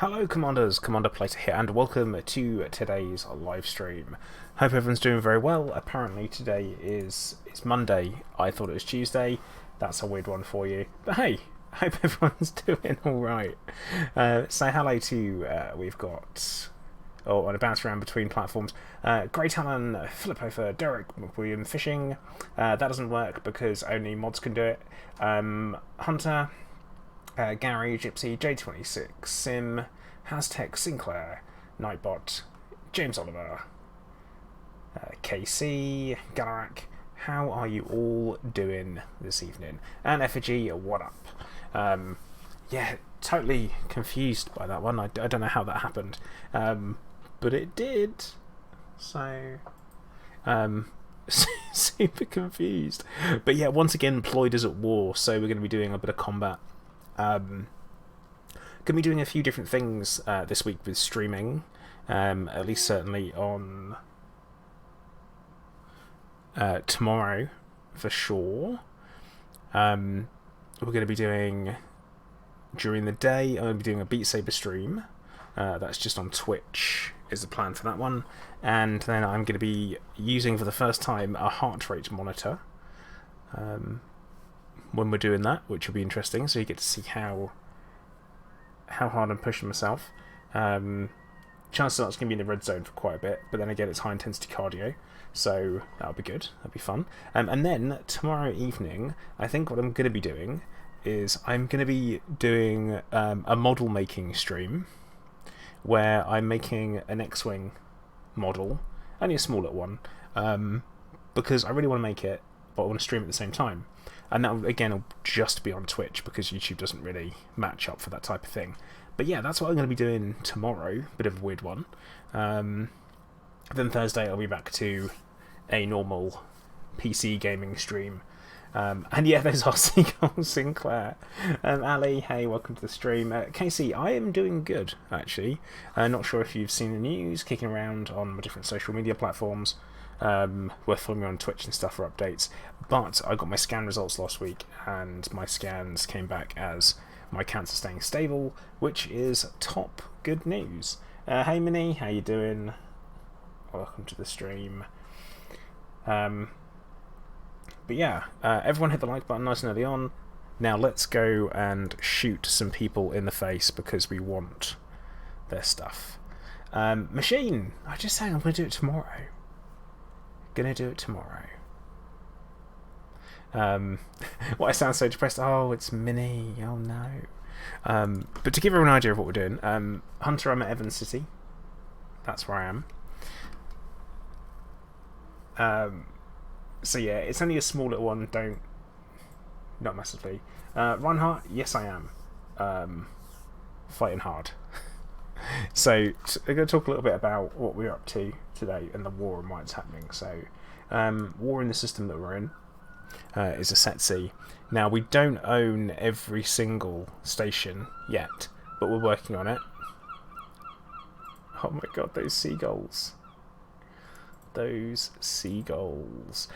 Hello Commanders, Commander Plater here, and welcome to today's live stream. Hope everyone's doing very well. Apparently today is Monday. I thought it was Tuesday. That's a weird one for you. But hey, hope everyone's doing alright. Say hello to, we've got... Oh, and a bounce around between platforms. Great Alan, Philip Hofer, Derek, William Fishing. That doesn't work because only mods can do it. Hunter... Gary, Gypsy, J26, Sim, Haztech, Sinclair, Nightbot, James Oliver, KC, Galarak. How are you all doing this evening? And Effigy, what up? Yeah, totally confused by that one. I don't know how that happened, but it did. So, super confused. But yeah, once again, Ployd is at war, so we're going to be doing a bit of combat. Going to be doing a few different things this week with streaming, at least certainly on tomorrow for sure. We're going to be doing, during the day, I'm going to be doing a Beat Saber stream. That's just on Twitch is the plan for that one. And then I'm going to be using for the first time a heart rate monitor. When we're doing that, which will be interesting, so you get to see how hard I'm pushing myself. Chances are it's going to be in the red zone for quite a bit, but then again it's high intensity cardio, so that'll be good, that'll be fun. And then tomorrow evening, I think what I'm going to be doing is I'm going to be doing a model making stream where I'm making an X-Wing model, only a small little one, because I really want to make it, but I want to stream at the same time. And that, again, will just be on Twitch because YouTube doesn't really match up for that type of thing. But yeah, that's what I'm going to be doing tomorrow. Bit of a weird one. Then Thursday I'll be back to a normal PC gaming stream. And yeah, there's our Seagull Sinclair. Ali, hey, welcome to the stream. Casey, I am doing good, actually. Not sure if you've seen the news kicking around on my different social media platforms. We're following me on Twitch and stuff for updates, but I got my scan results last week and my scans came back as my cancer staying stable, which is top good news. Hey Minnie, how you doing? Welcome to the stream. But yeah, everyone hit the like button nice and early on. Now let's go and shoot some people in the face because we want their stuff. Machine, I just saying I'm going to do it tomorrow. Gonna do it tomorrow. Why I sound so depressed? Oh, it's Minnie. Oh no. But to give everyone an idea of what we're doing, Hunter, I'm at Evans City. That's where I am. So yeah, it's only a small little one. Not massively. Reinhardt, yes I am. Fighting hard. So we're going to talk a little bit about what we're up to today and the war and why it's happening. So, war in the system that we're in is a set C. Now, we don't own every single station yet, but we're working on it. Oh my god, those seagulls. Those seagulls.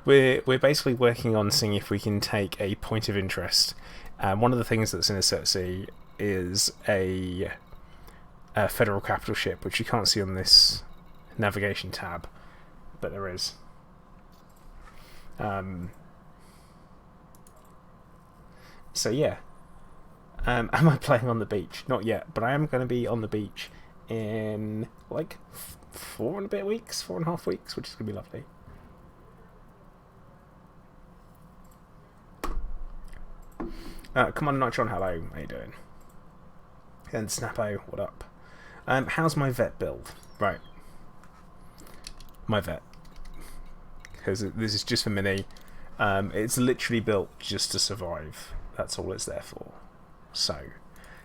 We're basically working on seeing if we can take a point of interest. One of the things that's in a set C is a federal capital ship, which you can't see on this navigation tab, but there is. So yeah, am I playing on the beach? Not yet, but I am going to be on the beach in like 4.5 weeks, which is going to be lovely. Come on, Nitron, hello, how you doing? And Snappo, what up? How's my vet build? Right. My vet. Because this is just for Mini. It's literally built just to survive. That's all it's there for. So,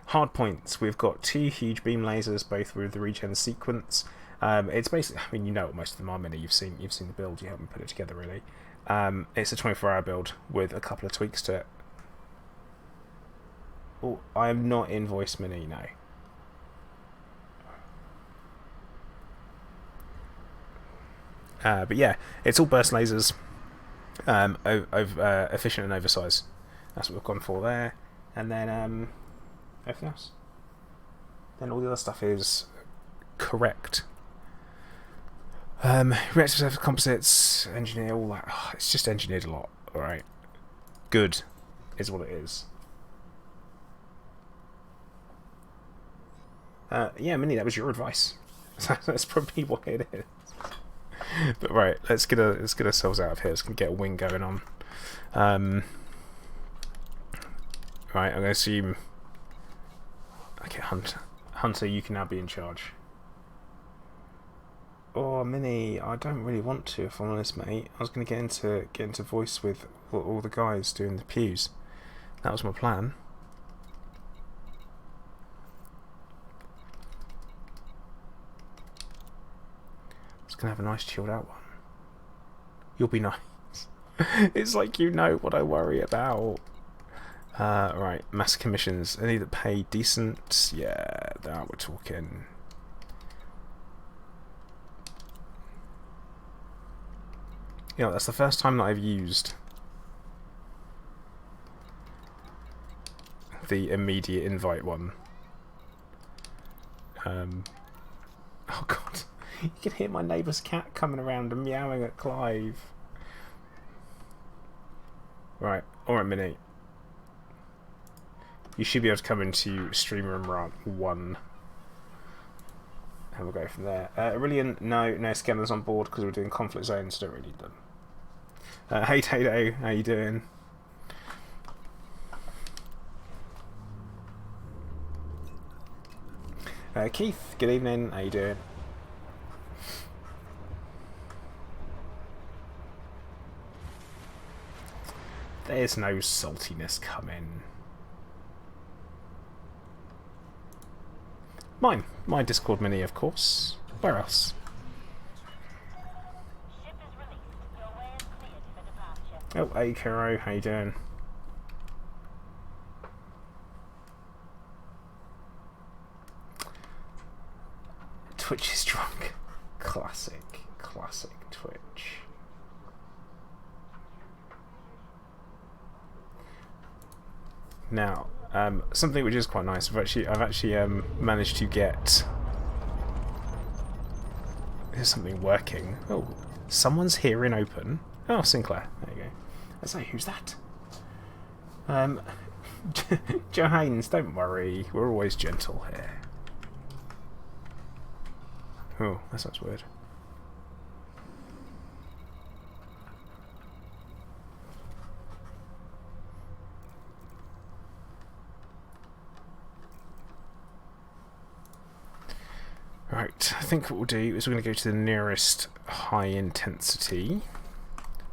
hard points. We've got 2 huge beam lasers, both with the regen sequence. It's basically, I mean, you know what most of them are, Mini. You've seen the build, you haven't put it together really. It's a 24-hour build with a couple of tweaks to it. Oh, I'm not in voice Mini, no. But yeah, it's all burst lasers, efficient and oversized. That's what we've gone for there. and then everything else. Then all the other stuff is correct. Reactive surface composites, engineer, all that. Oh, it's just engineered a lot. Alright. Good is what it is. Yeah, Minnie, that was your advice. That's probably what it is. But right, let's get ourselves out of here. Let's get a wing going on. Right, I'm going to assume. Okay, Hunter, you can now be in charge. Oh, Minnie, I don't really want to, if I'm honest, mate. I was going to get into voice with all the guys doing the pews. That was my plan. I was going to have a nice chilled out one. You'll be nice. It's like you know what I worry about. Right, mass commissions. Any that pay decent? Yeah, now we're talking. You know, that's the first time that I've used the immediate invite one. Oh god, you can hear my neighbour's cat coming around and meowing at Clive. Right, alright, Minnie. You should be able to come into Stream Room 1. And we'll go from there. Aurelian, no scanners on board because we're doing conflict zones, so don't really need them. Hey Tato, how you doing? Keith, good evening, how you doing? There's no saltiness coming. My Discord mini, of course. Where else? Oh, hey Kuro, how you doing? Twitch is drunk. Classic Twitch. Now, something which is quite nice. I've actually managed to get. There's something working. Oh, someone's here in open. Oh, Sinclair. There you go. I say, who's that? Joe Haynes, don't worry. We're always gentle here. Oh, that sounds weird. Right, I think what we'll do is we're going to go to the nearest high intensity.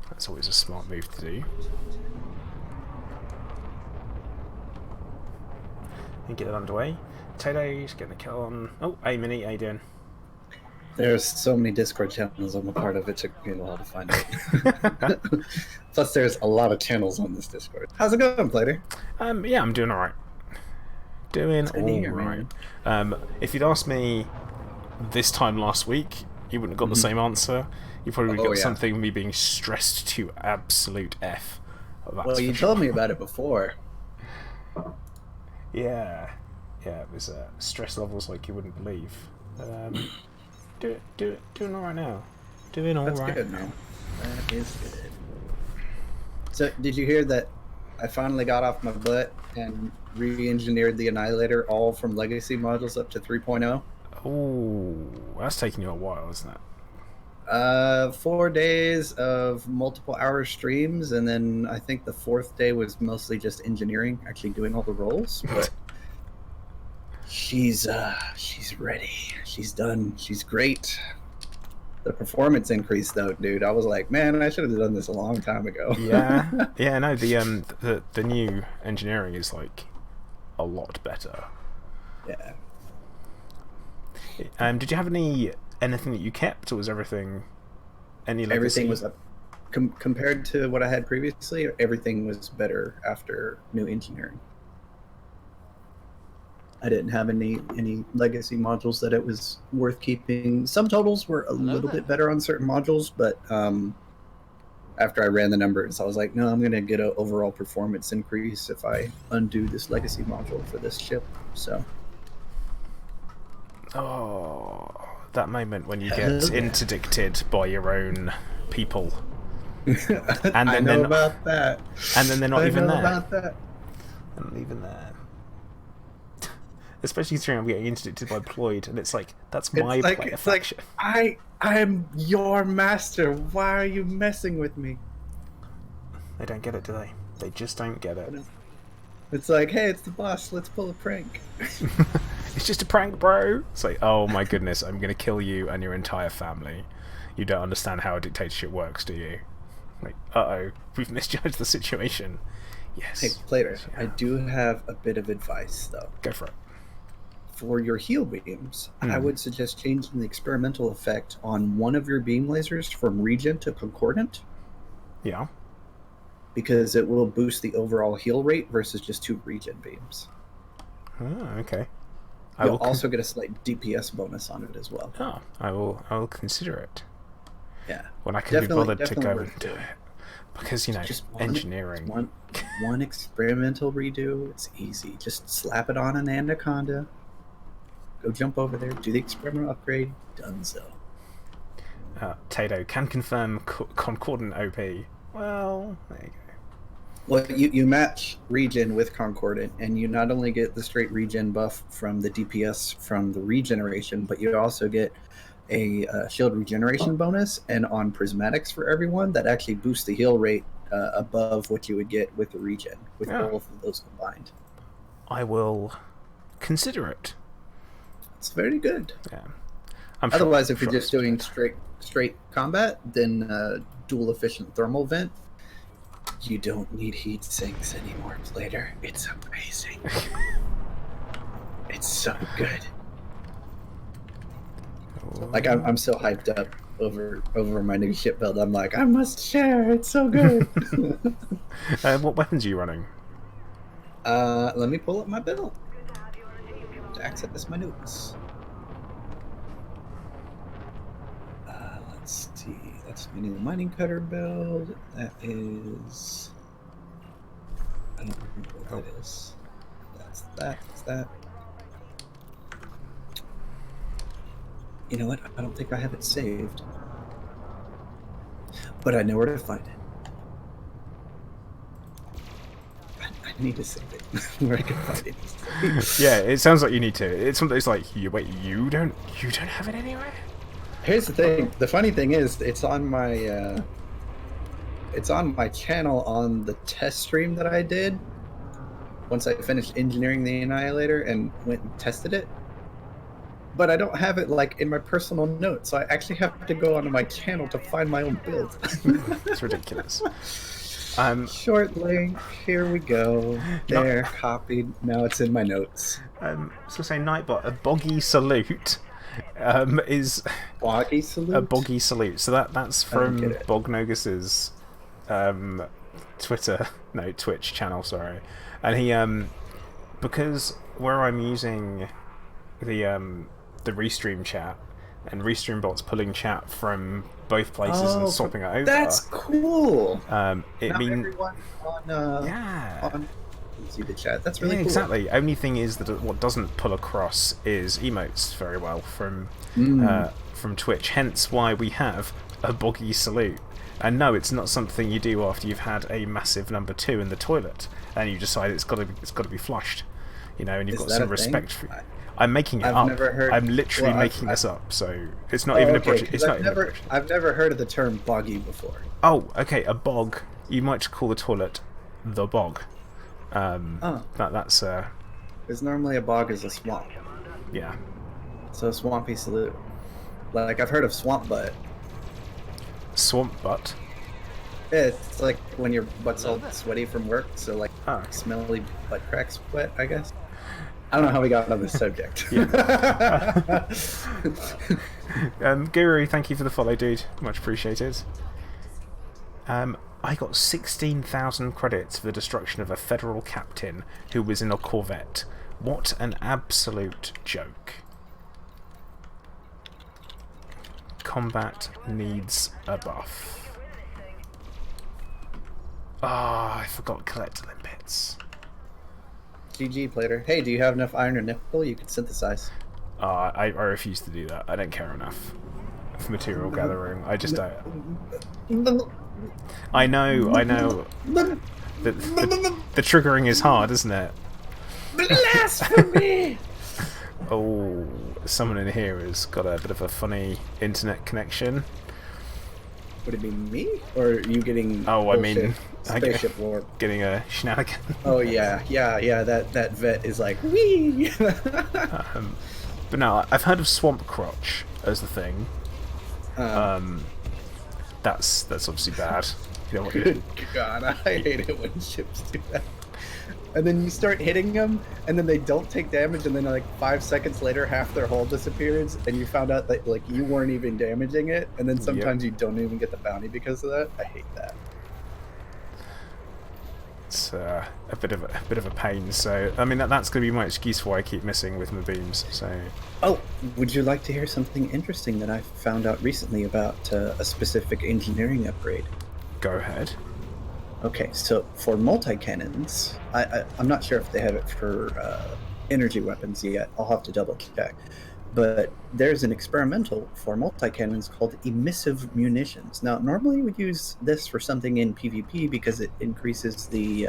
That's always a smart move to do. And get it underway. Tato's getting the kill on. Oh, hey Minnie, how you doing? There's so many Discord channels I'm a part of, it took me a while to find out. Plus, there's a lot of channels on this Discord. How's it going, Plater? Yeah, I'm doing alright. Doing alright. If you'd asked me this time last week, you wouldn't have got the same answer. You probably would have got something me being stressed to absolute F. Well, you told me about it before. Yeah, it was stress levels like you wouldn't believe. Doing alright now. Doing alright. That's good, man. That is good. So, did you hear that I finally got off my butt and re-engineered the Annihilator all from legacy modules up to 3.0? Oh, that's taking you a while, isn't it? 4 days of multiple hour streams, and then I think the 4th day was mostly just engineering, actually doing all the roles. But she's ready. She's done. She's great. The performance increase, though, dude. I was like, man, I should have done this a long time ago. Yeah. No, the new engineering is like a lot better. Yeah. Did you have anything that you kept, or was everything any legacy? Everything was up compared to what I had previously. Everything was better after new engineering. I didn't have any legacy modules that it was worth keeping. Some totals were a little bit better on certain modules, but after I ran the numbers, I was like, no, I'm going to get an overall performance increase if I undo this legacy module for this ship. So, Oh, that moment when you get interdicted by your own people. And I know about that. And then they're not even there. About that. They're not even there. Especially considering I'm getting interdicted by Ployd, and it's like, that's my player faction. Like, I'm your master. Why are you messing with me? They don't get it, do they? They just don't get it. It's like, hey, it's the boss. Let's pull a prank. It's just a prank, bro. It's like, oh my goodness, I'm going to kill you and your entire family. You don't understand how a dictatorship works, do you? Like, uh-oh, we've misjudged the situation. Yes. Hey, Plater, I do have a bit of advice, though. Go for it. For your heal beams, I would suggest changing the experimental effect on one of your beam lasers from Regen to Concordant. Yeah. Because it will boost the overall heal rate versus just 2 Regen beams. Oh, okay. You'll also get a slight DPS bonus on it as well. Oh, I will consider it. Yeah. When I can be bothered to go and do it. Because, you know, just engineering. One experimental redo, it's easy. Just slap it on an Anaconda. Go jump over there, do the experimental upgrade, donezo. Tato can confirm Concordant OP. Well, there you go. Well, you match Regen with Concordant, and you not only get the straight Regen buff from the DPS from the regeneration, but you also get a shield regeneration bonus, and on prismatics for everyone, that actually boosts the heal rate above what you would get with the Regen, with both of those combined. I will consider it. It's very good. Yeah. Otherwise, if you're just doing straight combat, then dual efficient thermal vent, you don't need heat sinks anymore, Plater. It's amazing. It's so good. Like I'm so hyped up over my new ship build. I'm like, I must share. It's so good. What weapons are you running? Let me pull up my build to access my notes. Let's see. That's my new mining cutter build. That is. I don't remember what that is. That's that. That's that. You know what? I don't think I have it saved. But I know where to find it. I need to save it. Where I can find it. Yeah, it sounds like you need to. It's like, wait, you don't have it anywhere? Here's the thing. The funny thing is, it's on my channel on the test stream that I did. Once I finished engineering the Annihilator and went and tested it. But I don't have it like in my personal notes, so I actually have to go onto my channel to find my own build. It's ridiculous. Short link. Here we go. There, copied. Now it's in my notes. So say Nightbot, a boggy salute is boggy salute. A boggy salute. So that's from Bognogus's Twitch channel. Sorry, and he because where I'm using the restream chat, and restream bot's pulling chat from both places and swapping it over. That's cool. It means everyone on see the chat. That's really cool. Exactly. Only thing is that what doesn't pull across is emotes very well from Twitch. Hence why we have a boggy salute. And no, it's not something you do after you've had a massive number 2 in the toilet and you decide it's got to be flushed. You know, and you've got some respect for it. I'm making it up. I'm literally making this up, so it's not even a project. It's I've never heard of the term boggy before. Oh, okay, a bog. You might call the toilet the bog. That's because normally a bog is a swamp. Yeah. So swampy salute. Like I've heard of swamp butt. Swamp butt. Yeah, it's like when your butt's all sweaty from work, so like smelly butt crack sweat, I guess. I don't know how we got on this subject. Guru, thank you for the follow, dude. Much appreciated. I got 16,000 credits for the destruction of a federal captain who was in a Corvette. What an absolute joke. Combat needs a buff. Ah, I forgot collect limpets. GG, Plater. Hey, do you have enough iron or nickel you could synthesize? I refuse to do that. I don't care enough for material gathering. I just don't. I know. The triggering is hard, isn't it? Blasphemy! Oh, someone in here has got a bit of a funny internet connection. Would it be me? Or are you getting Oh, I mean, spaceship warp? Getting a shenanigan. Oh yeah. That vet is like wee. But no, I've heard of swamp crotch as the thing. That's obviously bad. You know what? Good God, I hate it when ships do that. And then you start hitting them, and then they don't take damage, and then like 5 seconds later, half their hull disappears, and you found out that like you weren't even damaging it, and then sometimes you don't even get the bounty because of that. I hate that. It's a bit of a pain. So I mean that's going to be my excuse for why I keep missing with my beams. So. Oh, would you like to hear something interesting that I found out recently about a specific engineering upgrade? Go ahead. Okay, so for multi-cannons, I'm not sure if they have it for energy weapons yet. I'll have to double check. But there's an experimental for multi-cannons called emissive munitions. Now, normally we use this for something in PvP because it increases the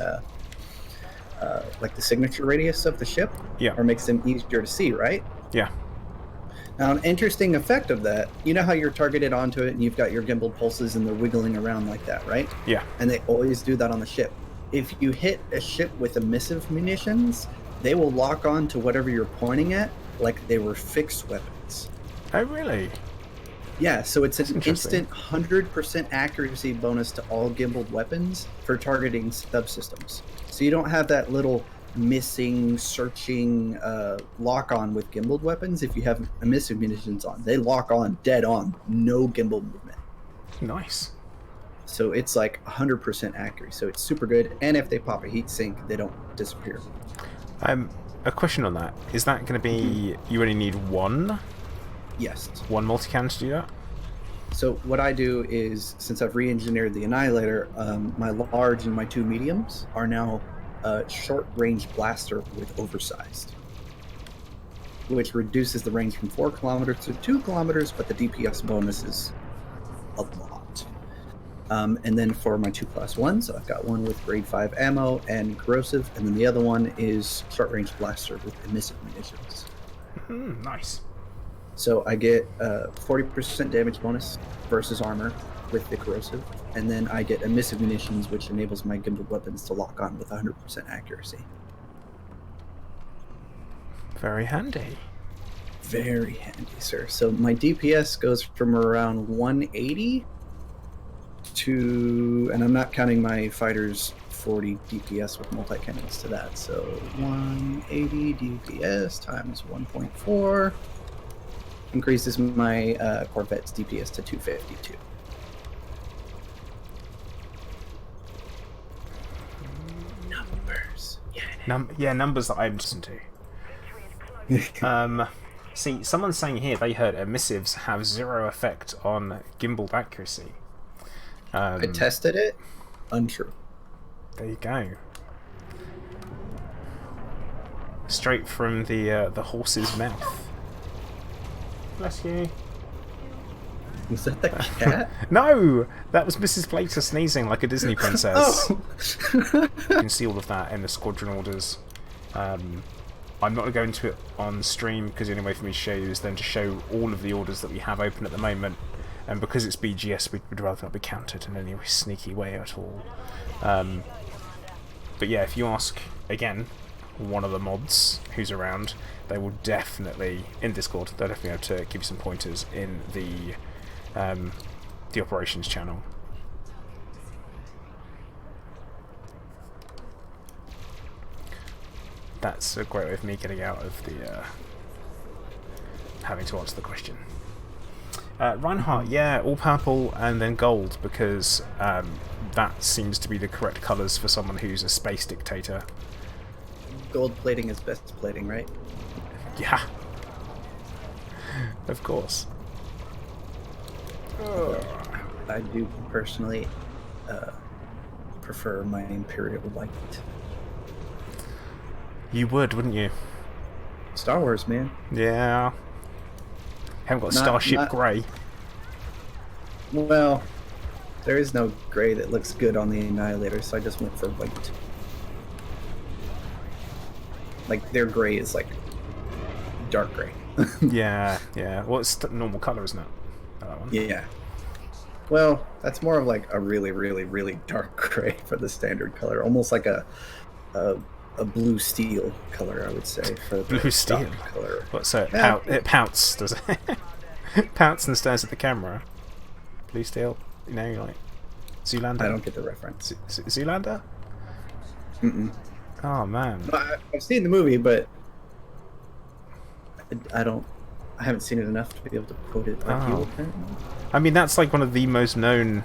like the signature radius of the ship, yeah, or makes them easier to see, right? Yeah. Now, an interesting effect of that, you know how you're targeted onto it and you've got your gimbal pulses and they're wiggling around like that, right? Yeah. And they always do that on the ship. If you hit a ship with emissive munitions, they will lock on to whatever you're pointing at like they were fixed weapons. Oh, really? Yeah, so it's an instant 100% accuracy bonus to all gimbaled weapons for targeting subsystems. So you don't have that little missing, searching lock-on with gimbaled weapons. If you have emissive munitions on, they lock on dead on, no gimbal movement. Nice. So it's like 100% accurate. So it's super good. And if they pop a heat sink, they don't disappear. A question on that. Is that going to be... You only need one? Yes. One multi-cannon to do that? So what I do is, since I've re-engineered the Annihilator, my large and my two mediums are now short-range blaster with oversized, which reduces the range from 4 kilometers to 2 kilometers, but the DPS bonus is a lot. And then for my 2+1s, I've got one with grade 5 ammo and corrosive, and then the other one is short-range blaster with emissive munitions. Nice. So I get 40% damage bonus versus armor with the corrosive, and then I get emissive munitions, which enables my gimbal weapons to lock on with 100% accuracy. Very handy. Very handy, sir. So my DPS goes from around 180 to, and I'm not counting my fighter's 40 DPS with multi-cannons to that, so 180 DPS times 1.4 increases my Corvette's DPS to 252. Numbers. Yeah, numbers that I'm listening to. See, someone's saying here they heard emissives have 0 effect on gimbal accuracy. I tested it. Untrue. There you go. Straight from the horse's mouth. Bless you. Was that the cat? No! That was Mrs. Plater sneezing like a Disney princess. Oh. You can see all of that in the squadron orders. I'm not going to go into it on stream because the only way for me to show you is then to show all of the orders that we have open at the moment. And because it's BGS, we would rather not be counted in any sneaky way at all. But yeah, if you ask, again, one of the mods who's around, they will definitely, in Discord, they'll definitely be able to give you some pointers in the operations channel. That's a great way of me getting out of the having to answer the question. Reinhardt, yeah, all purple and then gold, because that seems to be the correct colours for someone who's a space dictator. Gold plating is best plating, right? Yeah. Of course. I do personally prefer my Imperial White. You would, wouldn't you? Star Wars, man. Yeah. Haven't got Starship Grey. Well, there is no gray that looks good on the Annihilator, so I just went for white. Like, their gray is like dark gray. Yeah. Well, it's normal colour, isn't it? That one. Yeah. Well, that's more of like a really, really, really dark gray for the standard color. Almost like a blue steel color, I would say, for the Blue steel color. What, so Yeah. it pouts, does it? Pouts and stares at the camera. Blue steel, you know, like Zoolander. I don't get the reference. Zoolander? Mm-mm. Oh man. I've seen the movie, but I haven't seen it enough to be able to quote it like you, apparently. I mean, that's like one of the most known.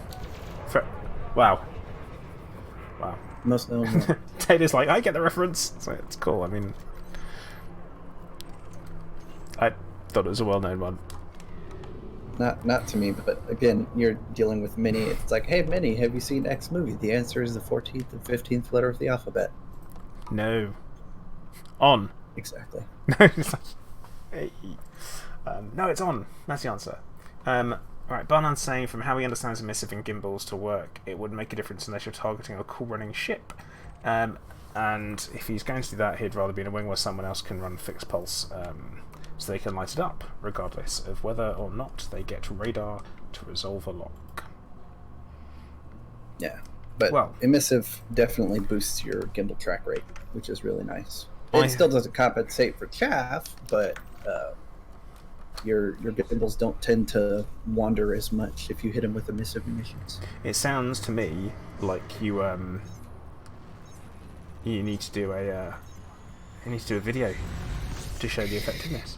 Wow. Most known. Taylor's like, I get the reference. So it's cool. I mean, I thought it was a well-known one. Not to me, but again, you're dealing with Minnie. It's like, hey, Minnie, have you seen X movie? The answer is the 14th and 15th letter of the alphabet. No. On. Exactly. No, it's like, hey. No, it's on. That's the answer. Alright, Barnan's saying, from how he understands emissive and gimbals to work, it would make a difference unless you're targeting a cool running ship. And if he's going to do that, he'd rather be in a wing where someone else can run fixed pulse, so they can light it up, regardless of whether or not they get radar to resolve a lock. Yeah, but emissive definitely boosts your gimbal track rate, which is really nice. It still doesn't compensate for chaff, but your gimbals don't tend to wander as much if you hit them with emissive munitions. It sounds to me like you need to do a video to show the effectiveness.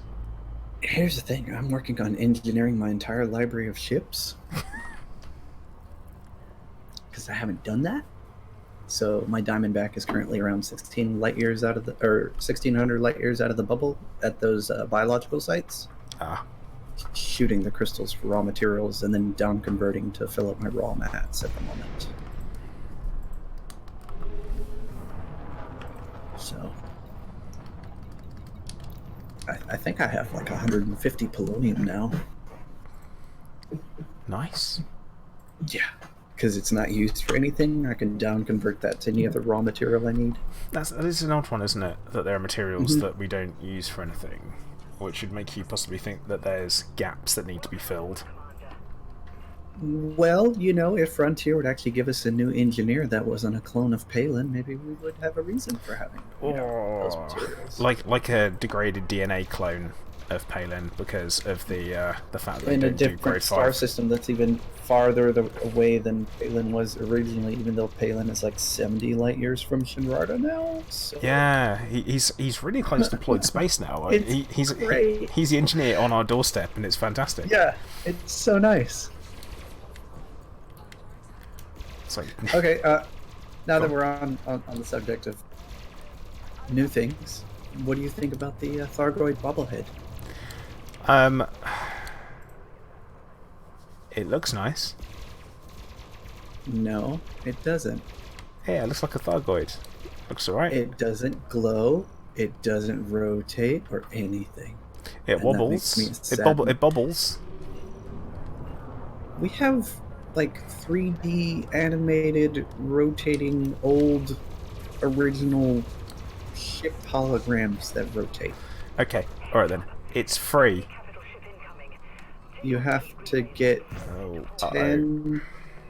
Here's the thing: I'm working on engineering my entire library of ships because I haven't done that. So my Diamondback is currently around 16 light years out of the, or 1600 light years out of the bubble at those biological sites. Shooting the crystals for raw materials and then down converting to fill up my raw mats at the moment. So I think I have like 150 polonium now. Nice. Yeah, because it's not used for anything. I can down convert that to any other raw material I need. That is an odd one, isn't it? That there are materials that we don't use for anything, which would make you possibly think that there's gaps that need to be filled. Well, you know, if Frontier would actually give us a new engineer that wasn't a clone of Palin, maybe we would have a reason for having those materials. Like a degraded DNA clone of Palin, because of the fact that in they a don't do different grade star 5. system that's even farther away than Palin was originally, even though Palin is like 70 light years from Shinrarta now. So. Yeah, he's really close to deployed space now. He's the engineer on our doorstep, and it's fantastic. Yeah, it's so nice. So, okay, now that we're on the subject of new things, what do you think about the Thargoid bobblehead? It looks nice. No, it doesn't. Yeah, it looks like a Thargoid. Looks alright. It doesn't glow. It doesn't rotate or anything. It wobbles. It bobbles. We have like 3D animated rotating old original ship holograms that rotate. Okay, alright then. It's free. You have to get 10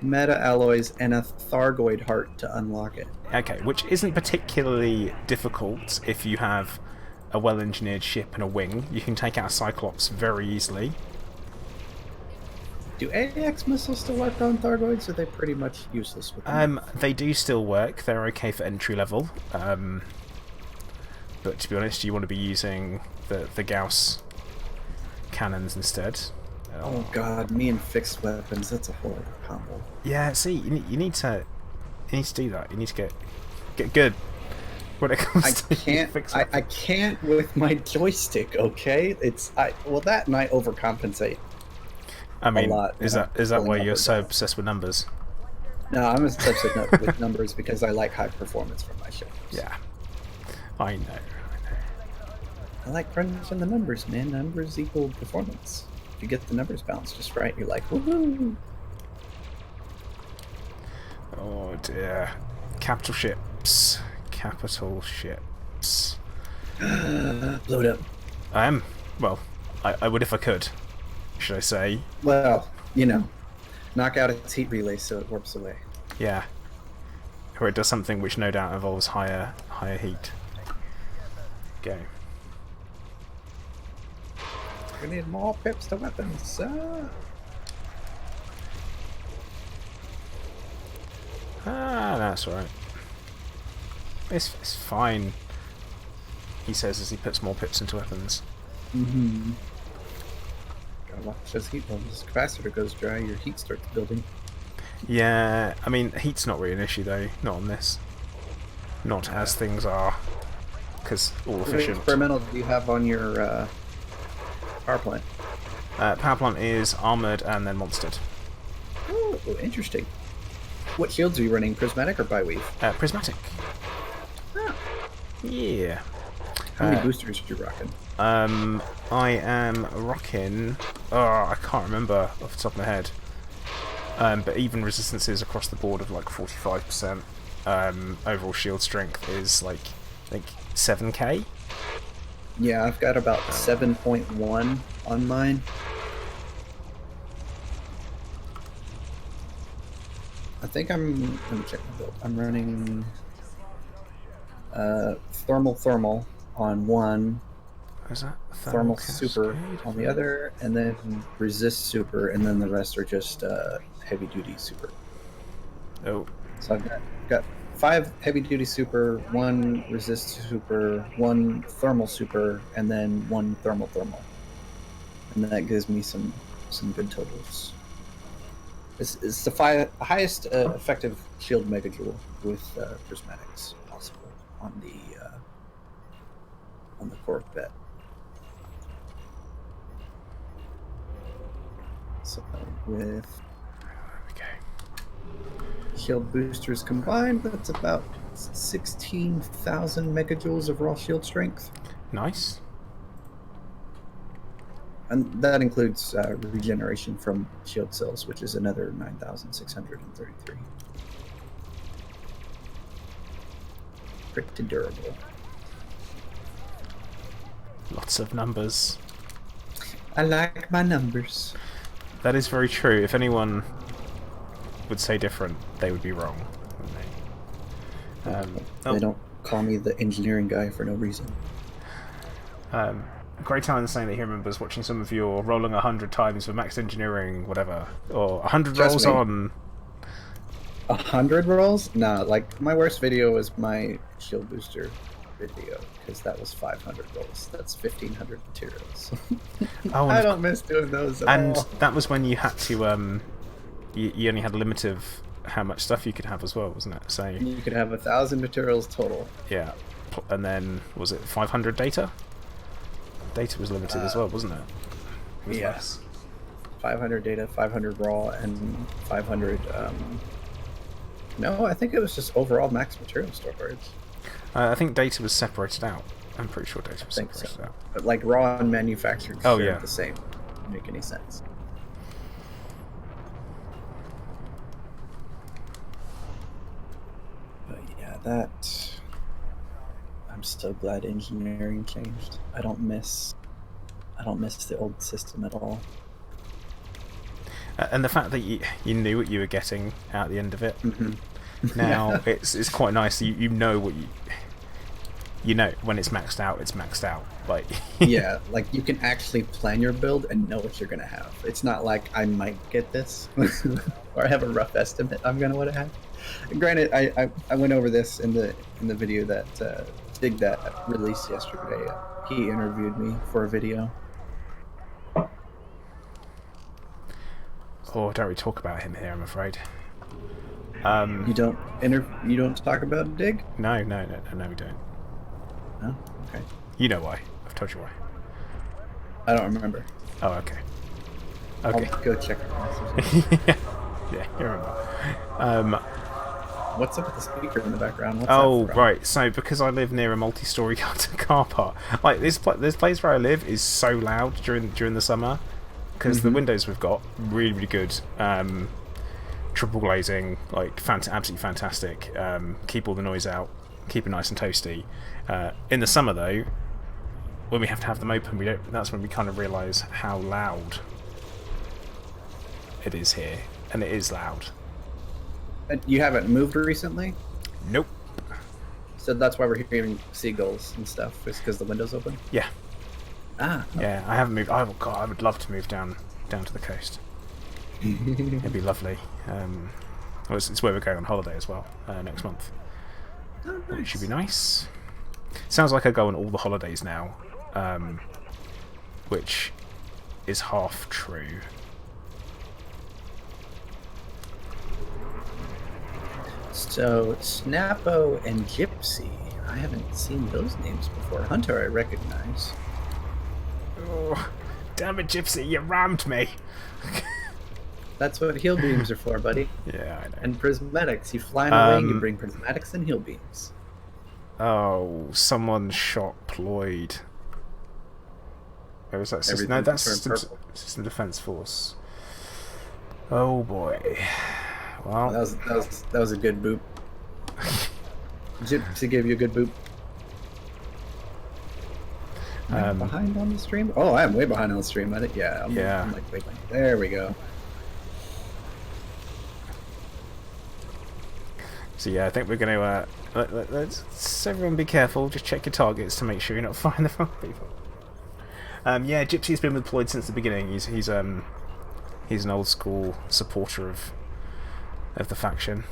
meta alloys and a Thargoid heart to unlock it. Okay, which isn't particularly difficult if you have a well-engineered ship and a wing. You can take out a Cyclops very easily. Do AX missiles still work on Thargoids, or are they pretty much useless with them? They do still work. They're okay for entry level. But to be honest, you want to be using the Gauss cannons instead. Oh god, me and fixed weapons, that's a horrible combo. Yeah, see, you need to do that. You need to get good when it comes to fixed weapons. I can't with my joystick, okay? That and I overcompensate. I mean, a lot is that why you're so obsessed with numbers? No, I'm obsessed with numbers because I like high performance from my ships. Yeah, I know. I like crunching the numbers, man. Numbers equal performance. If you get the numbers balanced just right, you're like, woohoo! Oh dear. Capital ships. Capital ships. Load up. I am. Well, I would if I could, should I say. Well, you know, knock out its heat relay so it warps away. Yeah. Or it does something which no doubt involves higher heat. Go. We need more pips to weapons. That's alright. It's fine, he says as he puts more pips into weapons. Mm-hmm. Gotta watch those heat bombs. This capacitor goes dry, your heat starts building. Yeah, I mean, heat's not really an issue though, not on this. Not as things are, because all efficient. What experimental do you have on your power plant? Power plant is armoured and then monstered. Oh, interesting. What shields are you running, prismatic or biweave? Prismatic. Ah. Yeah. How many boosters are you rocking? I am rocking... Oh, I can't remember off the top of my head. But even resistances across the board of like 45%. Overall shield strength is like, I think 7k? Yeah, I've got about 7.1 on mine. I think let me check my build. I'm running thermal on one, Is that thermal super on the other, and then resist super, and then the rest are just heavy duty super. Oh. So I've got 5 heavy duty super, 1 resist super, 1 thermal super, and then 1 thermal, and that gives me some good totals. It's the highest effective shield megajoule with prismatics possible on the Corvette. So with shield boosters combined, that's about 16,000 megajoules of raw shield strength. Nice. And that includes regeneration from shield cells, which is another 9,633. Pretty durable. Lots of numbers. I like my numbers. That is very true. If anyone would say different, they would be wrong, wouldn't they? They don't call me the engineering guy for no reason. Great Talon saying that he remembers watching some of your rolling 100 times for max engineering, whatever, or 100 rolls on. 100 rolls? Nah, like my worst video was my shield booster video because that was 500 rolls. That's 1,500 materials. Oh, I don't miss doing those at and all. that was when you had to you only had a limit of how much stuff you could have as well, wasn't it? So you could have 1,000 materials total. Yeah, and then was it 500 data? Data was limited as well, wasn't it? It was less. 500 data, 500 raw, and 500. No, I think it was just overall max material storage. I think data was separated out. I'm pretty sure data was separated out. But like raw and manufactured yeah, the same. Doesn't make any sense. But yeah, that. I'm so glad engineering changed. I don't miss the old system at all. And the fact that you knew what you were getting at the end of it. Mm-hmm. Now it's quite nice. You know what you know when it's maxed out. It's maxed out. Like yeah, like you can actually plan your build and know what you're gonna have. It's not like I might get this or I have a rough estimate I'm gonna want to have. Granted, I went over this in the video that Dig that released yesterday. He interviewed me for a video. Oh, don't we talk about him here? I'm afraid. You don't talk about Dig? No, we don't. Oh, okay. You know why? I've told you why. I don't remember. Oh, okay. Okay. I'll go check it out. Yeah, you remember. Um, What's up with the speaker in the background? What's oh, that from? right. So, because I live near a multi-story car park, like this place where I live is so loud during the summer because the windows we've got really really good. Triple glazing, like absolutely fantastic. Keep all the noise out, keep it nice and toasty. In the summer though, when we have to have them open, we don't. That's when we kind of realise how loud it is here, and it is loud. You haven't moved recently? Nope. So that's why we're hearing seagulls and stuff, is because the window's open? Yeah. Ah. Yeah, I haven't moved. Oh god, I would love to move down to the coast. It'd be lovely. Well, it's where we're going on holiday as well next month, Oh, which nice. should be nice. Sounds like I go on all the holidays now, which is half true. So, Snappo and Gypsy. I haven't seen those names before. Hunter, I recognize. Oh, damn it, Gypsy! You rammed me. That's what heal beams are for, buddy. Yeah, I know. And prismatics. You fly in a wing, you bring prismatics and heal beams. Oh, someone shot Ployd. Where was that? No, that's System Defense Force. Oh boy. Well, that was a good boop. Gypsy gave you a good boop. Am I behind on the stream? Oh, I am way behind on the stream. I'm like way behind. There we go. So yeah, I think we're going to let's everyone be careful. Just check your targets to make sure you're not firing the wrong people. Yeah, Gypsy's been with Ployd since the beginning. He's an old school supporter of the faction.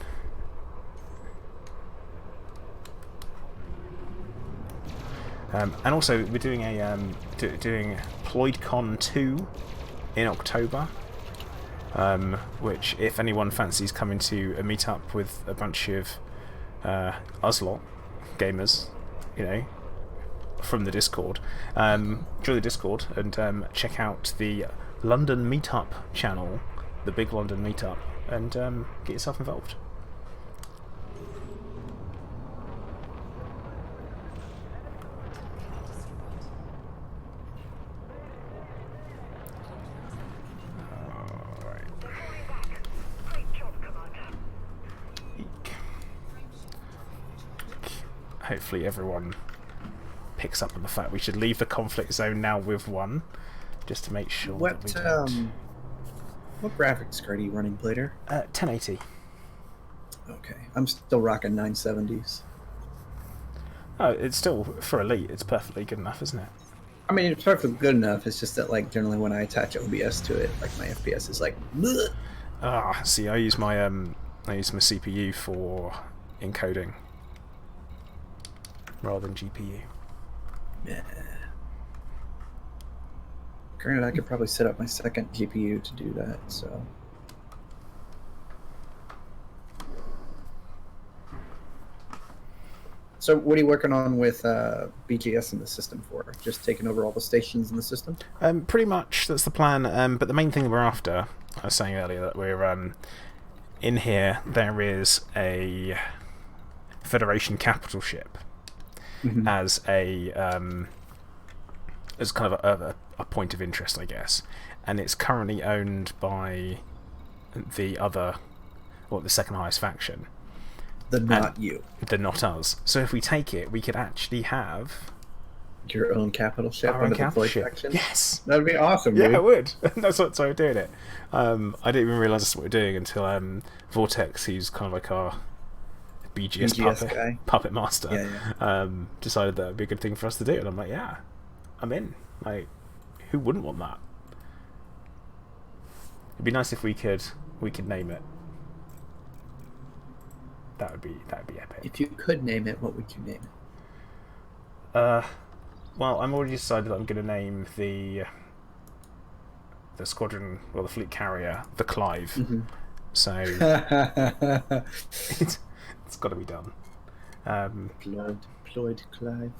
And also we're doing doing PloydCon 2 in October. Which, if anyone fancies coming to a meetup with a bunch of us lot gamers, you know, from the Discord, join the Discord and check out the London Meetup channel, the Big London Meetup, and get yourself involved. Hopefully everyone picks up on the fact we should leave the conflict zone now with one, just to make sure that we don't. What graphics card are you running, Plater? 1080. Okay, I'm still rocking 970s. Oh, it's still, for Elite, it's perfectly good enough, isn't it? I mean, it's perfectly good enough. It's just that, like, generally when I attach OBS to it, like, my FPS is like, bleh. Ah, see, I use my CPU for encoding rather than GPU. Yeah. Granted, I could probably set up my second GPU to do that, so. So what are you working on with BGS in the system for? Just taking over all the stations in the system? Pretty much, that's the plan. But the main thing we're after, I was saying earlier that we're in here. There is a Federation capital ship as a as kind of a point of interest, I guess, and it's currently owned by the second highest faction. The not us. So if we take it, we could actually have your own capital ship under the Ployd faction? Yes, that'd be awesome. Dude. Yeah, it would. That's what we're doing it. I didn't even realise that's what we're doing until Vortex, who's kind of like our BGS puppet master, decided that would be a good thing for us to do, and I'm like, yeah, I'm in. Like, who wouldn't want that? It'd be nice if we could name it. That would be epic. If you could name it, what would you name it? Well, I'm already decided that I'm going to name the squadron, or the fleet carrier, the Clive. So it's got to be done. Ployd Clive.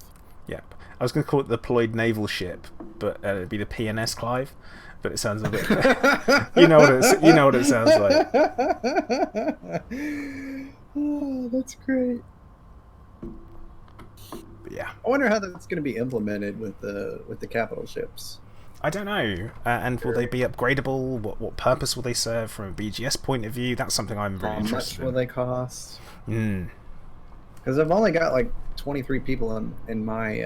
Yep. I was going to call it the deployed naval ship, but it'd be the PNS Clive. But it sounds a bit. You know what it sounds like. Oh, that's great. But yeah. I wonder how that's going to be implemented with the capital ships. I don't know. And will they be upgradable? What purpose will they serve from a BGS point of view? That's something I'm very interested in. How much will they cost? Because I've only got like 23 people in my.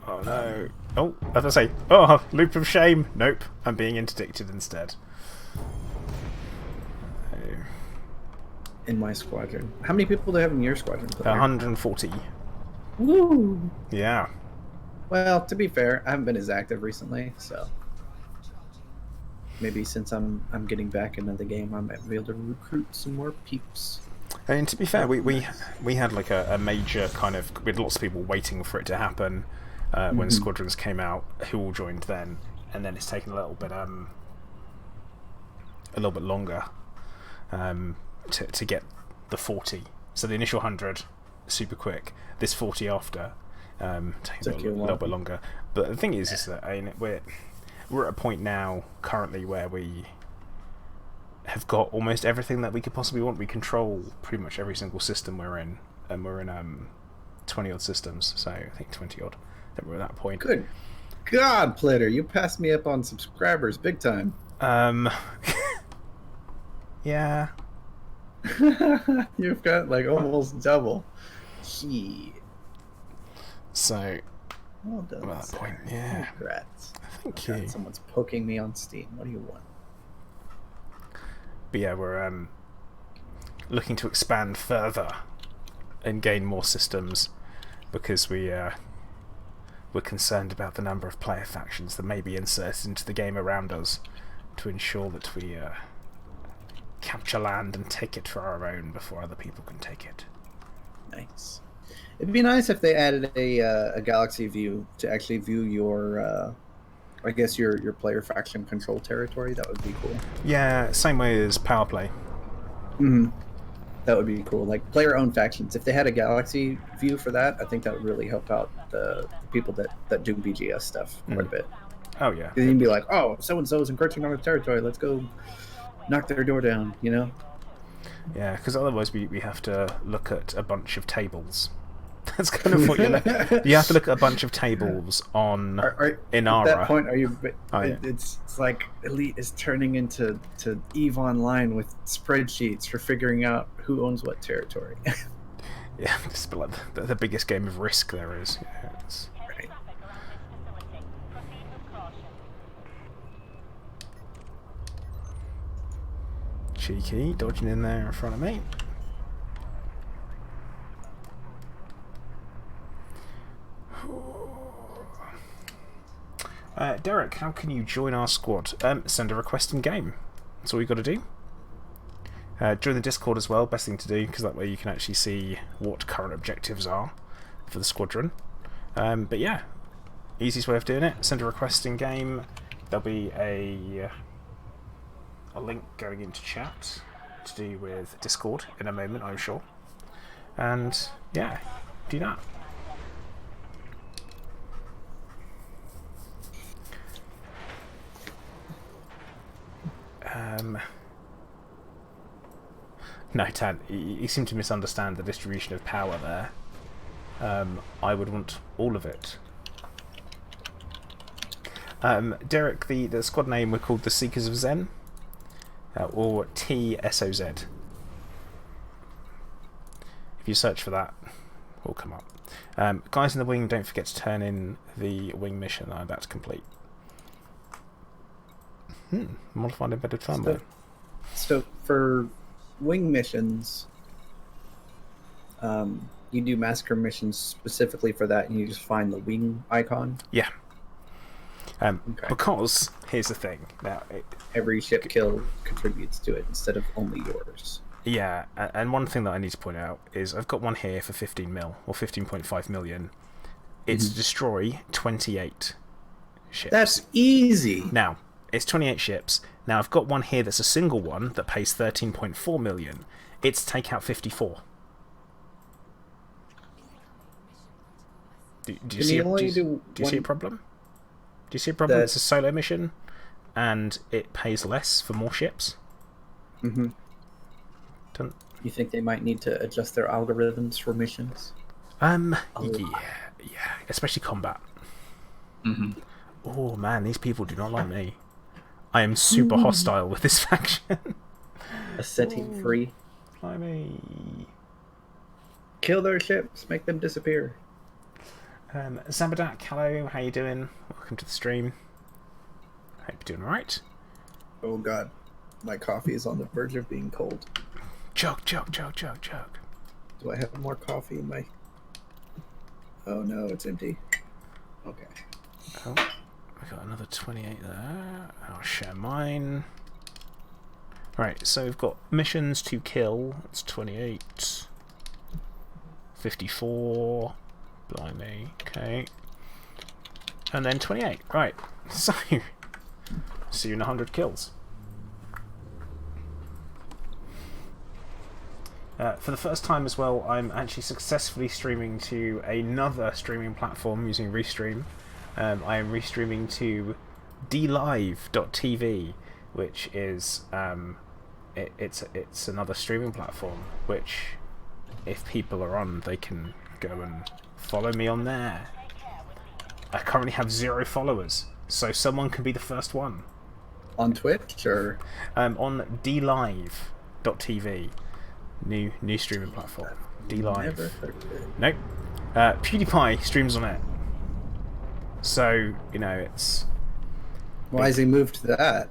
Oh no. Oh, as I say, oh, loop of shame. Nope, I'm being interdicted instead. In my squadron. How many people do they have in your squadron? 140. Woo! Yeah. Well, to be fair, I haven't been as active recently, so maybe since I'm getting back into the game, I might be able to recruit some more peeps. I mean, to be fair, we had like a major kind of, with lots of people waiting for it to happen. When Squadrons came out, who all joined then, and then it's taken a little bit longer to get the 40. So the initial 100, super quick. This 40 after, taking a little bit longer. But the thing is that we're at a point now currently where we have got almost everything that we could possibly want. We control pretty much every single system we're in, and we're in 20 odd systems. So I think 20 odd. That we're at that point. Good God, Plitter, you passed me up on subscribers big time. Yeah. You've got like almost double. Gee. So, well done, at that sir. point, yeah. Congrats. Thank God, you. someone's poking me on Steam. What do you want? But yeah, we're looking to expand further and gain more systems because we're concerned about the number of player factions that may be inserted into the game around us to ensure that we capture land and take it for our own before other people can take it. Nice. It'd be nice if they added a galaxy view to actually view your, I guess your player faction control territory. That would be cool. Yeah, same way as Power Play. That would be cool. Like player-owned factions. If they had a galaxy view for that, I think that would really help out the people that do BGS stuff quite a bit. Oh yeah. You'd be like, oh, so and so is encroaching on our territory. Let's go knock their door down. You know. Yeah, because otherwise we have to look at a bunch of tables. That's kind of what you have to look at a bunch of tables on Inara. At that point, are you? It's like Elite is turning into EVE Online with spreadsheets for figuring out who owns what territory. Yeah, it's like the biggest game of Risk there is. Yeah, right. Cheeky, dodging in there in front of me. Derek, how can you join our squad? Send a request in game. That's all you got to do. Join the Discord as well. Best thing to do, because that way you can actually see what current objectives are for the squadron. But yeah, easiest way of doing it. Send a request in game. There'll be a link going into chat to do with Discord in a moment, I'm sure. And yeah, do that. No, Tan, you seem to misunderstand the distribution of power there. I would want all of it. Derek, the squad name, we're called the Seekers of Zen, or TSOZ. If you search for that, will come up. Guys in the wing, don't forget to turn in the wing mission that I'm about to complete. Modified embedded firmware. So for wing missions, you do massacre missions specifically for that, and you just find the wing icon? Yeah. Okay. Because, here's the thing. Now, every ship kill contributes to it instead of only yours. Yeah, and one thing that I need to point out is I've got one here for 15 mil, or 15.5 million. It's destroy 28 ships. That's easy. Now, it's 28 ships. Now, I've got one here that's a single one that pays 13.4 million. It's take out 54. Do you Can see you a, only do do you see a one problem? Do you see a problem? that? It's a solo mission, and it pays less for more ships. Hmm. Don't, You think they might need to adjust their algorithms for missions? yeah, especially combat. Mm-hmm. Oh man, these people do not like me. I am super hostile with this faction. A setting free. Blimey. Kill their ships. Make them disappear. Zambadak, hello, how you doing? Welcome to the stream. Hope you're doing alright. Oh god, my coffee is on the verge of being cold. Chug, chug, chug, chug, chug. Do I have more coffee in my... Oh no, it's empty. Okay. Oh, I got another 28 there. I'll share mine. Right, so we've got missions to kill. It's 28. 54. Blimey. Okay. And then 28. Right. So, see you in 100 kills. For the first time as well, I'm actually successfully streaming to another streaming platform using Restream. I am restreaming to dlive.tv, which is it's another streaming platform which, if people are on, they can go and follow me on there. I currently have 0 followers, so someone can be the first one. On Twitch or on dlive.tv. New streaming platform. DLive. Never heard of it. Nope. PewDiePie streams on it. So, you know, it's... Why has he moved to that?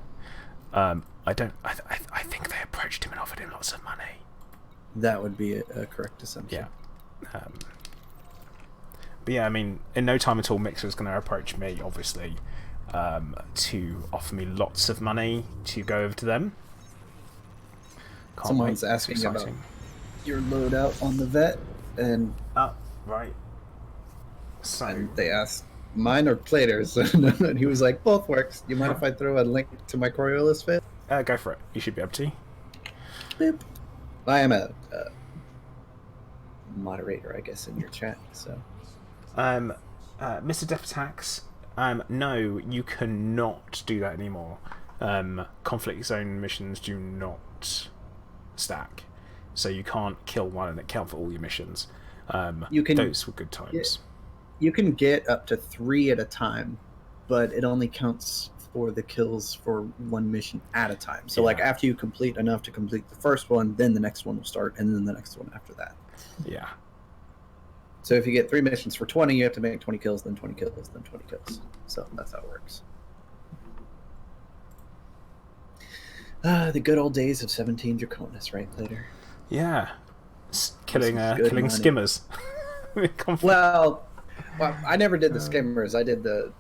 I think they approached him and offered him lots of money. That would be a correct assumption. Yeah. But yeah, I mean, in no time at all, Mixer's going to approach me, obviously, to offer me lots of money to go over to them. Someone's asking about your loadout on the vet, and right. So and they asked mine or Plater's, and he was like, both works. You mind if I throw a link to my Coriolis fit? Go for it. You should be able to. Boop. I am a moderator, I guess, in your chat. So, Mr. Death Attacks, no, you cannot do that anymore. Conflict zone missions do not stack, so you can't kill one and it count for all your missions. Those were good times. You can get up to 3 at a time, but it only counts for the kills for one mission at a time. So like after you complete enough to complete the first one, then the next one will start, and then the next one after that. Yeah. So if you get 3 missions for 20, you have to make 20 kills, then 20 kills, then 20 kills. So that's how it works. The good old days of 17 Draconis, right, Plater? Yeah. Killing skimmers. well, I never did the skimmers. I did the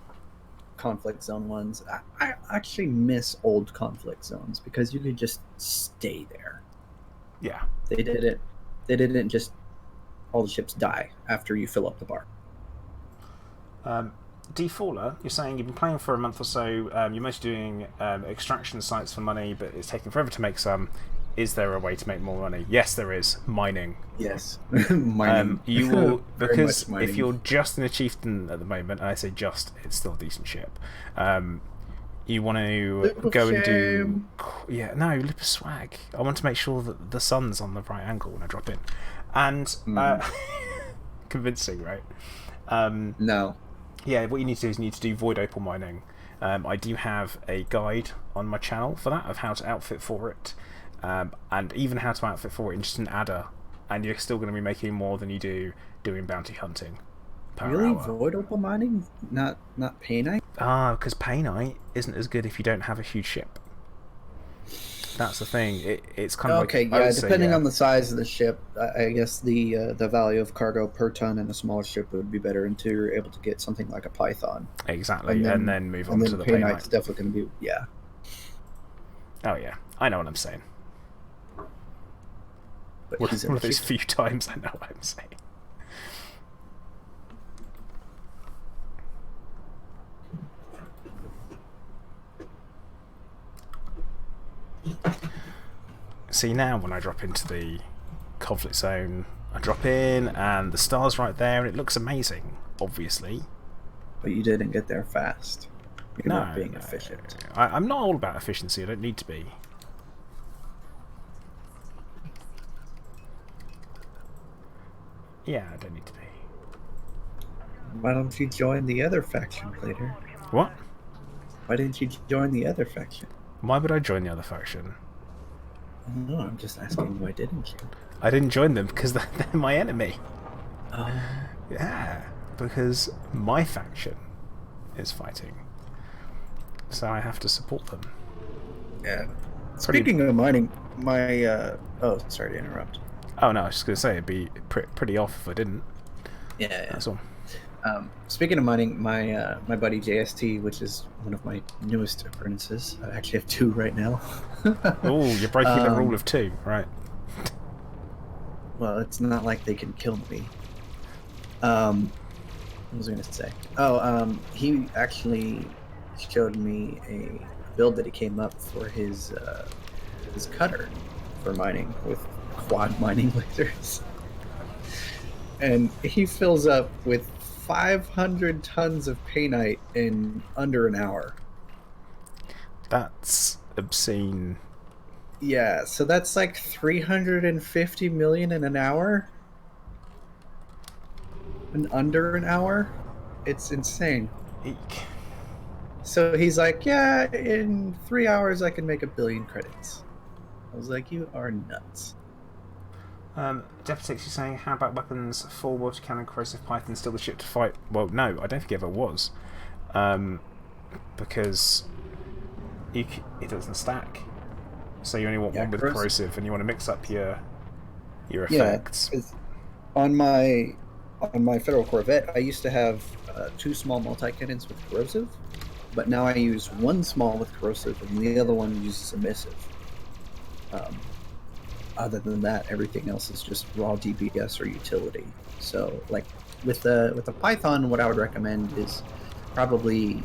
conflict zone ones. I actually miss old conflict zones because you could just stay there. Yeah. They didn't just all the ships die after you fill up the bar. Defaller, you're saying you've been playing for a month or so, you're mostly doing extraction sites for money, but it's taking forever to make some. Is there a way to make more money? Yes, there is. Mining. Yes. Mining. You will, because if you're just in a chieftain at the moment, and I say just, it's still a decent ship, you want to go and do... Yeah, no, Lip of Swag. I want to make sure that the sun's on the right angle when I drop in. And... convincing, right? No. Yeah, what you need to do is you need to do void opal mining. I do have a guide on my channel for that, of how to outfit for it, and even how to outfit for it in just an adder, and you're still going to be making more than you do doing bounty hunting per really? hour. Void opal mining? Not painite? Because painite isn't as good if you don't have a huge ship. That's the thing. It's kind of okay, like... yeah, depending on the size of the ship, I guess the value of cargo per ton in a smaller ship would be better until you're able to get something like a Python. Exactly, and then move on to the painite's definitely going to be, yeah. Oh yeah, I know what I'm saying. But one of those few times I know what I'm saying. See, now when I drop into the conflict zone, I drop in and the star's right there and it looks amazing. obviously. But you didn't get there fast. You're No, not being efficient. I'm not all about efficiency. I don't need to be. Yeah, I don't need to be. Why don't you join the other faction, Plater? What? Why didn't you join the other faction? Why would I join the other faction? No, I'm just asking, why didn't you? I didn't join them because they're my enemy. Oh. Yeah, because my faction is fighting. So I have to support them. Yeah. Speaking of mining, my... oh, sorry to interrupt. Oh no, I was just going to say it'd be pretty off if I didn't. Yeah. That's all. Speaking of mining, my buddy JST, which is one of my newest apprentices, I actually have 2 right now. Oh, you're breaking the rule of 2, right? Well, it's not like they can kill me. What was I going to say? Oh, he actually showed me a build that he came up for his cutter for mining with quad mining lasers. And he fills up with 500 tons of painite in under an hour. That's obscene. Yeah, so that's like 350 million in an hour. In under an hour? It's insane. Eek. So he's like, yeah, in 3 hours I can make 1 billion credits. I was like, you are nuts. Deputix is saying, how about weapons, full water cannon, corrosive python, still the ship to fight? Well, no, I don't think it ever was. Because it doesn't stack. So you only want one with corrosive, and you want to mix up your effects. Yeah, on my Federal Corvette, I used to have 2 small multi-cannons with corrosive, but now I use 1 small with corrosive, and the other one uses emissive. Other than that, everything else is just raw DPS or utility. So, like with the Python, what I would recommend is probably,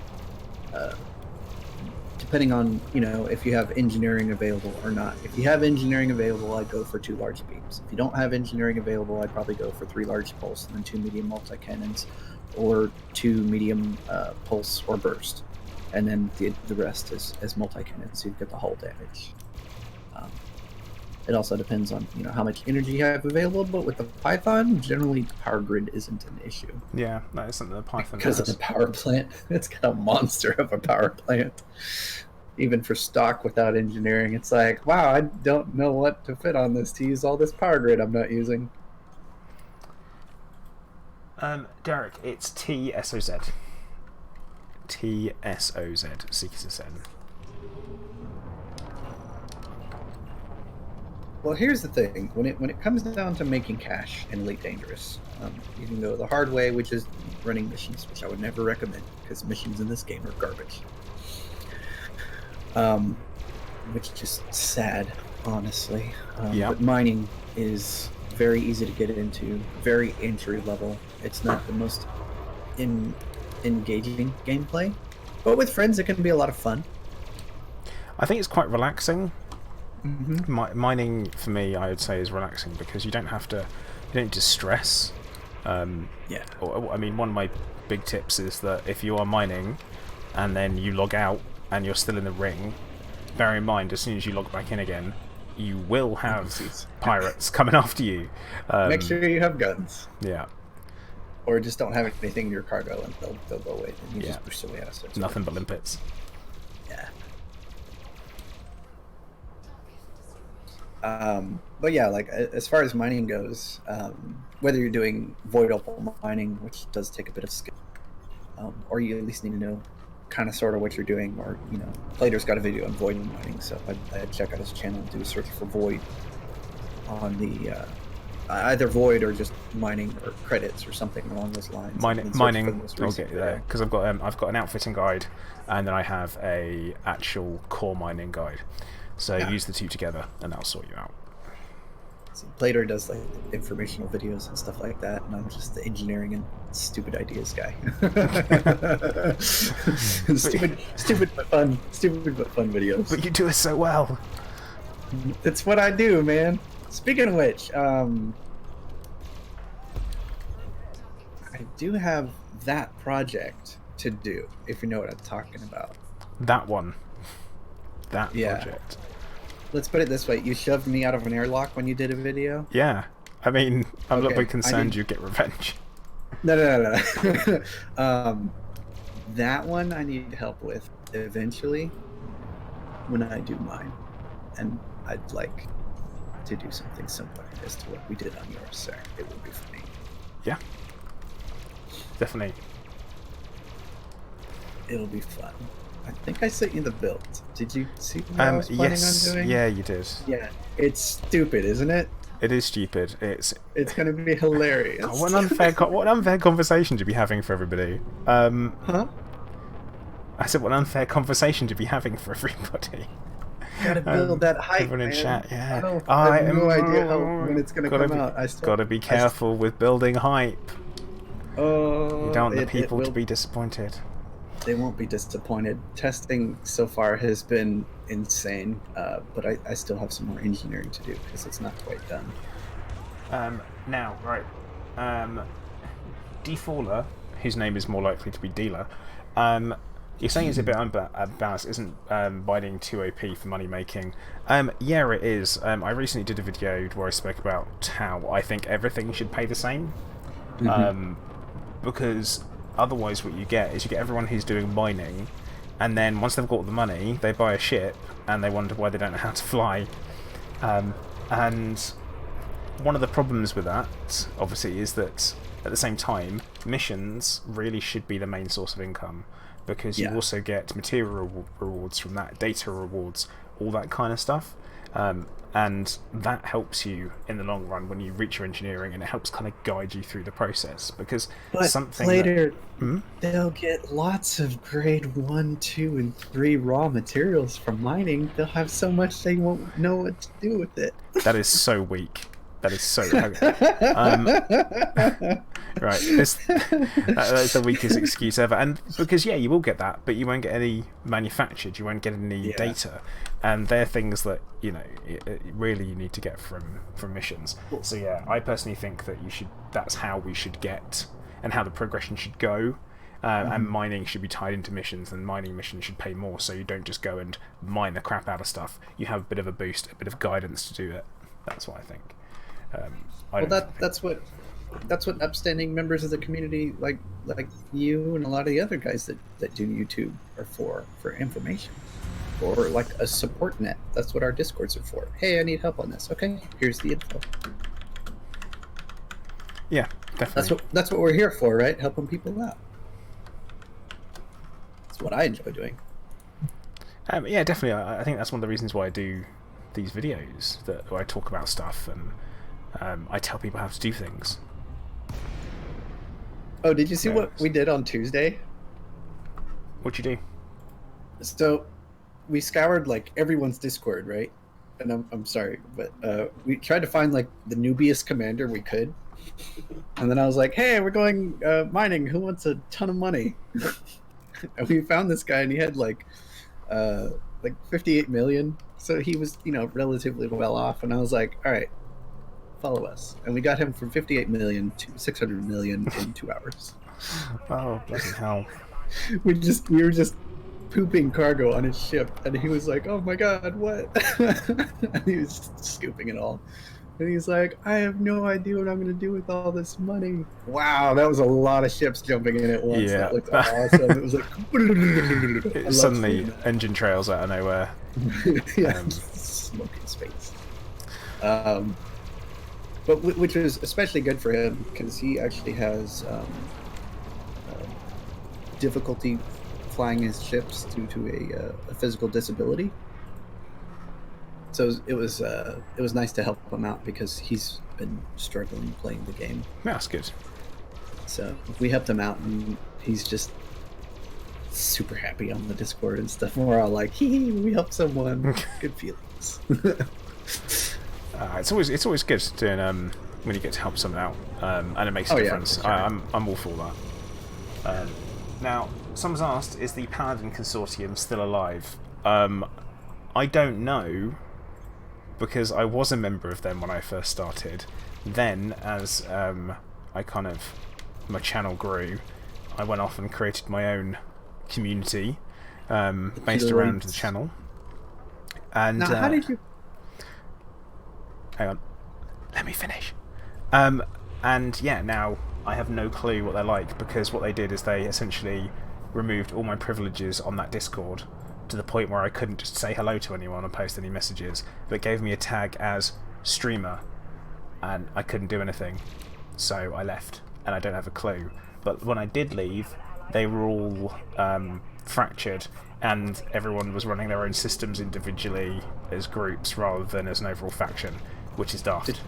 depending on if you have engineering available or not. If you have engineering available, I'd go for 2 large beams. If you don't have engineering available, I'd probably go for 3 large pulse and then 2 medium multi cannons, or 2 medium pulse or burst, and then the rest is multi cannons. So you get the hull damage. It also depends on how much energy you have available, but with the Python, generally the power grid isn't an issue. Yeah, that is something the Python because has. of the power plant. It's got a monster of a power plant. Even for stock without engineering, it's like, wow, I don't know what to fit on this to use all this power grid I'm not using. Derek, it's TSOZ. TSOZ, Seekers Ascend. Well, here's the thing: when it comes down to making cash in Elite Dangerous, you can go the hard way, which is running missions, which I would never recommend because missions in this game are garbage. Which is just sad, honestly. But mining is very easy to get into, very entry level. It's not the most engaging gameplay, but with friends it can be a lot of fun. I think it's quite relaxing. Mm-hmm. Mining for me, I would say, is relaxing because you don't need to stress. I mean, one of my big tips is that if you are mining and then you log out and you're still in the ring, bear in mind as soon as you log back in again, you will have pirates coming after you. Make sure you have guns. Yeah. Or just don't have anything in your cargo and they'll go away. And you just push the way out. So nothing but limpets. Yeah. But yeah, like as far as mining goes, whether you're doing void opal mining, which does take a bit of skill, or you at least need to know kind of sort of what you're doing, or Plater's got a video on void mining, so I'd check out his channel and do a search for void on the either void or just mining or credits or something along those lines. Mining. I'll get you there because I've got an outfitting guide, and then I have a actual core mining guide. So use the 2 together, and that'll sort you out. So Plater does like informational videos and stuff like that, and I'm just the engineering and stupid ideas guy. stupid but fun videos. But you do it so well. It's what I do, man. Speaking of which, I do have that project to do, if you know what I'm talking about. That one. That Yeah. project. Let's put it this way: you shoved me out of an airlock when you did a video. Yeah. I mean, I'm a little bit Okay, I concerned need you get revenge. no. That one I need help with eventually when I do mine, and I'd like to do something similar as to what we did on yours, sir. It would be funny. Yeah. Definitely. It'll be fun. I think I sent you the build. Did you see what I was planning Yes. on doing? Yeah, you did. Yeah. It's stupid, isn't it? It is stupid. It's gonna be hilarious. God, what an unfair conversation to be having for everybody. Huh? I said, what an unfair conversation to be having for everybody. Gotta build that hype, Everyone in man. chat, yeah. I have no idea when it's gonna come out. Gotta be careful with building hype. Oh, You don't want the people to be disappointed. They won't be disappointed. Testing so far has been insane, but I still have some more engineering to do because it's not quite done. Now, right. Defaller, whose name is more likely to be Dealer, you're saying it's a bit unbalanced, isn't binding too OP for money making? Yeah, it is. I recently did a video where I spoke about how I think everything should pay the same. Because otherwise what you get is you get everyone who's doing mining, and then once they've got the money, they buy a ship, and they wonder why they don't know how to fly. And one of the problems with that, obviously, is that at the same time, missions really should be the main source of income, because you also get material rewards from that, data rewards, all that kind of stuff. And that helps you in the long run when you reach your engineering, and it helps kind of guide you through the process. Because later, they'll get lots of grade 1, 2, and 3 raw materials from mining. They'll have so much they won't know what to do with it. That is so weak. That is so right. That's the weakest excuse ever. And because you will get that, but you won't get any manufactured. You won't get any data, and they're things that really you need to get from missions. So yeah, I personally think that that's how we should get, and how the progression should go. And mining should be tied into missions, and mining missions should pay more. So you don't just go and mine the crap out of stuff. You have a bit of a boost, a bit of guidance to do it. That's what I think. That's what upstanding members of the community like you and a lot of the other guys that do YouTube are for information, or like a support net. That's what our Discords are for. Hey, I need help on this. Okay, here's the info. Yeah, definitely. That's what we're here for, right? Helping people out. That's what I enjoy doing. Yeah, definitely. I think that's one of the reasons why I do these videos, where I talk about stuff and I tell people how to do things. Oh, did you see what we did on Tuesday? What'd you do? So we scoured like everyone's Discord, right? And I'm sorry, but we tried to find like the newbiest commander we could. And then I was like, hey, we're going mining. Who wants a ton of money? And we found this guy, and he had like 58 million. So he was, relatively well off. And I was like, all right, follow us. And we got him from 58 million to 600 million in 2 hours. Oh, bloody hell. We were just pooping cargo on his ship, and he was like, oh my god, what? And he was scooping it all. And he's like, I have no idea what I'm going to do with all this money. Wow, that was a lot of ships jumping in at once. Yeah. That looked awesome. It was like... Suddenly, engine trails out of nowhere. Yeah, smoking space. But which was especially good for him, because he actually has difficulty flying his ships due to a physical disability. So it was nice to help him out, because he's been struggling playing the game. Yeah, that's good. So we helped him out, and he's just super happy on the Discord and stuff. And we're all like, hee, we helped someone. Good feelings. It's always good doing when you get to help someone out, and it makes a difference. Yeah, sure. I'm all for that. Now, someone's asked, is the Paladin Consortium still alive? I don't know, because I was a member of them when I first started. Then, as I kind of my channel grew, I went off and created my own community based around the channel. And now, how did you? Hang on, let me finish. And yeah, now I have no clue what they're like, because what they did is they essentially removed all my privileges on that Discord to the point where I couldn't just say hello to anyone or post any messages, but gave me a tag as streamer, and I couldn't do anything. So I left, and I don't have a clue. But when I did leave, they were all fractured, and everyone was running their own systems individually as groups rather than as an overall faction, which is daft.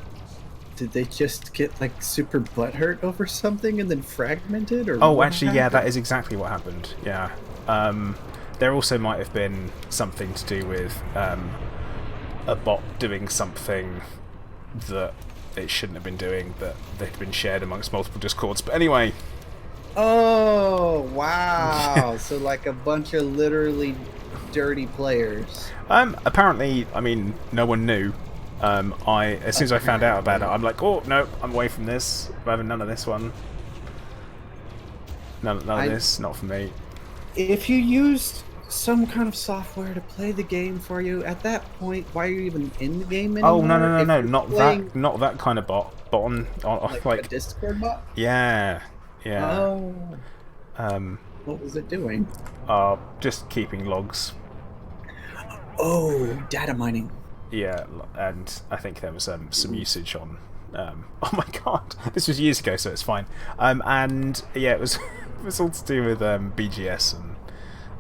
Did they just get like super butthurt over something and then fragmented? Or oh, actually, yeah, that is exactly what happened. Yeah. There also might have been something to do with a bot doing something that it shouldn't have been doing, that had been shared amongst multiple Discords. But anyway. Oh, wow. So like a bunch of literally dirty players. Apparently, I mean, no one knew. As soon as I found out about it, I'm like, oh, no, I'm away from this. I'm having none of this one. None of this, not for me. If you used some kind of software to play the game for you, at that point, why are you even in the game anymore? Oh, no, not that kind of bot. But on like a Discord bot? Yeah. Oh. What was it doing? Just keeping logs. Oh, data mining. Yeah, and I think there was some usage on. Oh my god, this was years ago, so it's fine. And yeah, it was it was all to do with BGS and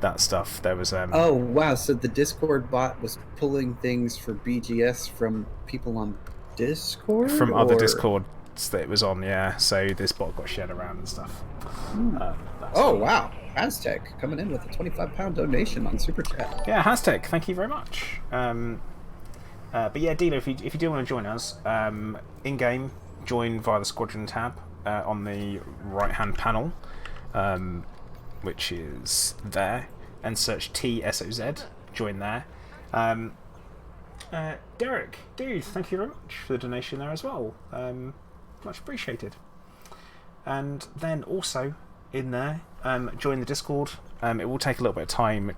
that stuff. There was. Oh wow! So the Discord bot was pulling things for BGS from people on Discord, from other Discords that it was on. Yeah, so this bot got shared around and stuff. Oh wow! Aztec coming in with a £25 donation on Super Chat. Yeah, Aztec, thank you very much. But yeah, Dilo, if you do want to join us, in-game, join via the Squadron tab on the right-hand panel, which is there, and search TSOZ, join there. Derek, dude, thank you very much for the donation there as well. Much appreciated. And then also, in there, join the Discord. It will take a little bit of time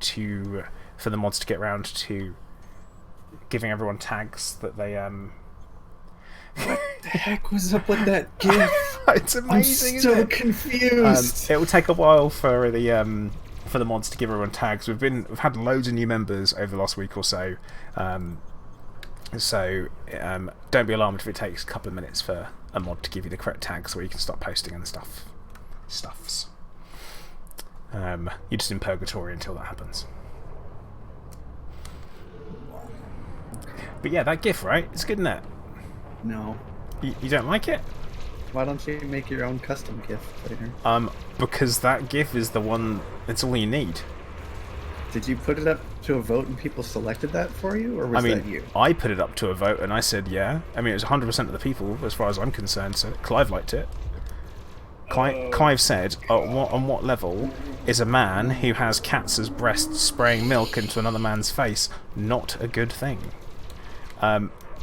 for the mods to get around to giving everyone tags that they What the heck was up with that GIF? It's amazing. I'm so confused. It will take a while for the mods to give everyone tags. We've had loads of new members over the last week or so. So don't be alarmed if it takes a couple of minutes for a mod to give you the correct tags where you can start posting and stuffs. You're just in purgatory until that happens. But yeah, that GIF, right? It's good, isn't it? No. You don't like it? Why don't you make your own custom GIF later? Because that GIF is the one. It's all you need. Did you put it up to a vote and people selected that for you, or was that you? I put it up to a vote and I said yeah. I mean, it was 100% of the people as far as I'm concerned. So Clive liked it. Clive said, on what level is a man who has cats as breasts spraying milk into another man's face not a good thing?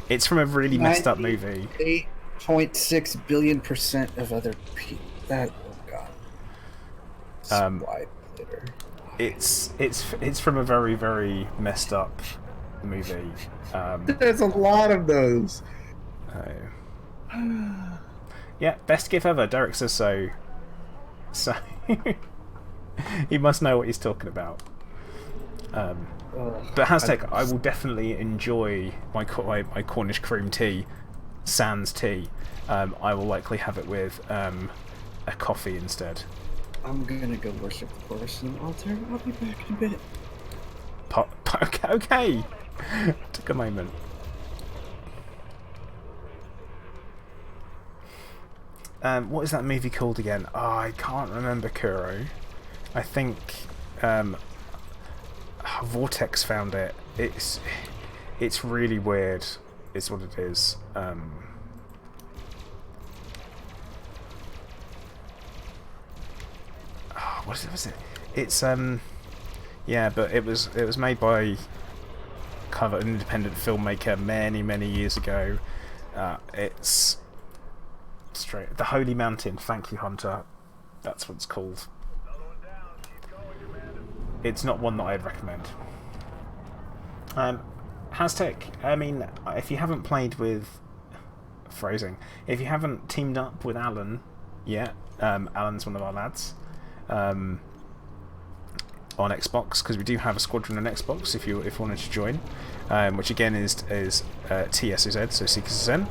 It's from a really messed up movie. 8.6 billion% of other people. That, oh god. Why glitter? It's from a very, very messed up movie. There's a lot of those. Yeah, best GIF ever. Derek says so. So he must know what he's talking about. But Aztec, I will definitely enjoy my Cornish cream tea, sans tea. I will likely have it with a coffee instead. I'm gonna go worship the porcelain altar. I'll be back in a bit. Okay. Took a moment. What is that movie called again? Oh, I can't remember, Kuro. I think Vortex found it. It's really weird, is what it is. What was it? It's yeah, but it was made by kind of an independent filmmaker many years ago. It's concentrate. The Holy Mountain. Thank you, Hunter. That's what it's called. It's not one that I'd recommend. Haztec, I mean, if you haven't played with... Phrasing. If you haven't teamed up with Alan yet, Alan's one of our lads, on Xbox, because we do have a squadron on Xbox if you wanted to join, which again is TSOZ, so Seekers Zen.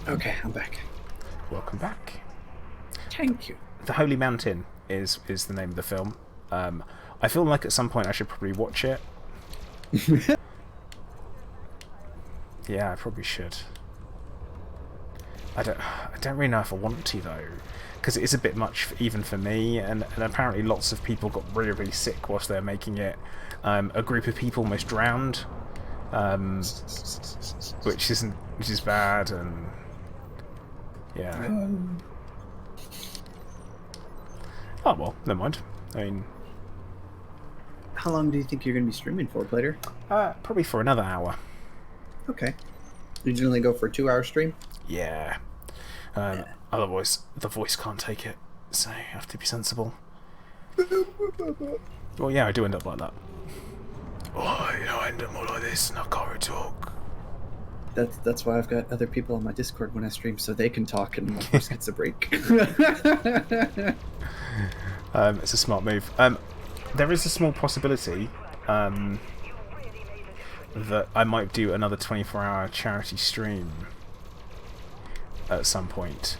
Okay, I'm back. Welcome back. Thank you. The Holy Mountain is the name of the film. I feel like at some point I should probably watch it. Yeah, I probably should. I don't really know if I want to though, because it is a bit much even for me, and apparently lots of people got really, really sick whilst they were making it. A group of people almost drowned, which is bad, and yeah. Oh well, never mind. I mean, how long do you think you're going to be streaming for, Plater? Probably for another hour. Okay. You generally go for a 2-hour stream? Yeah. Otherwise, the voice can't take it, so you have to be sensible. Well, yeah, I do end up like that. Oh, I end up more like this, and I can't really talk. That's why I've got other people on my Discord when I stream, so they can talk and my voice gets a break. It's a smart move. There is a small possibility that I might do another 24-hour charity stream at some point.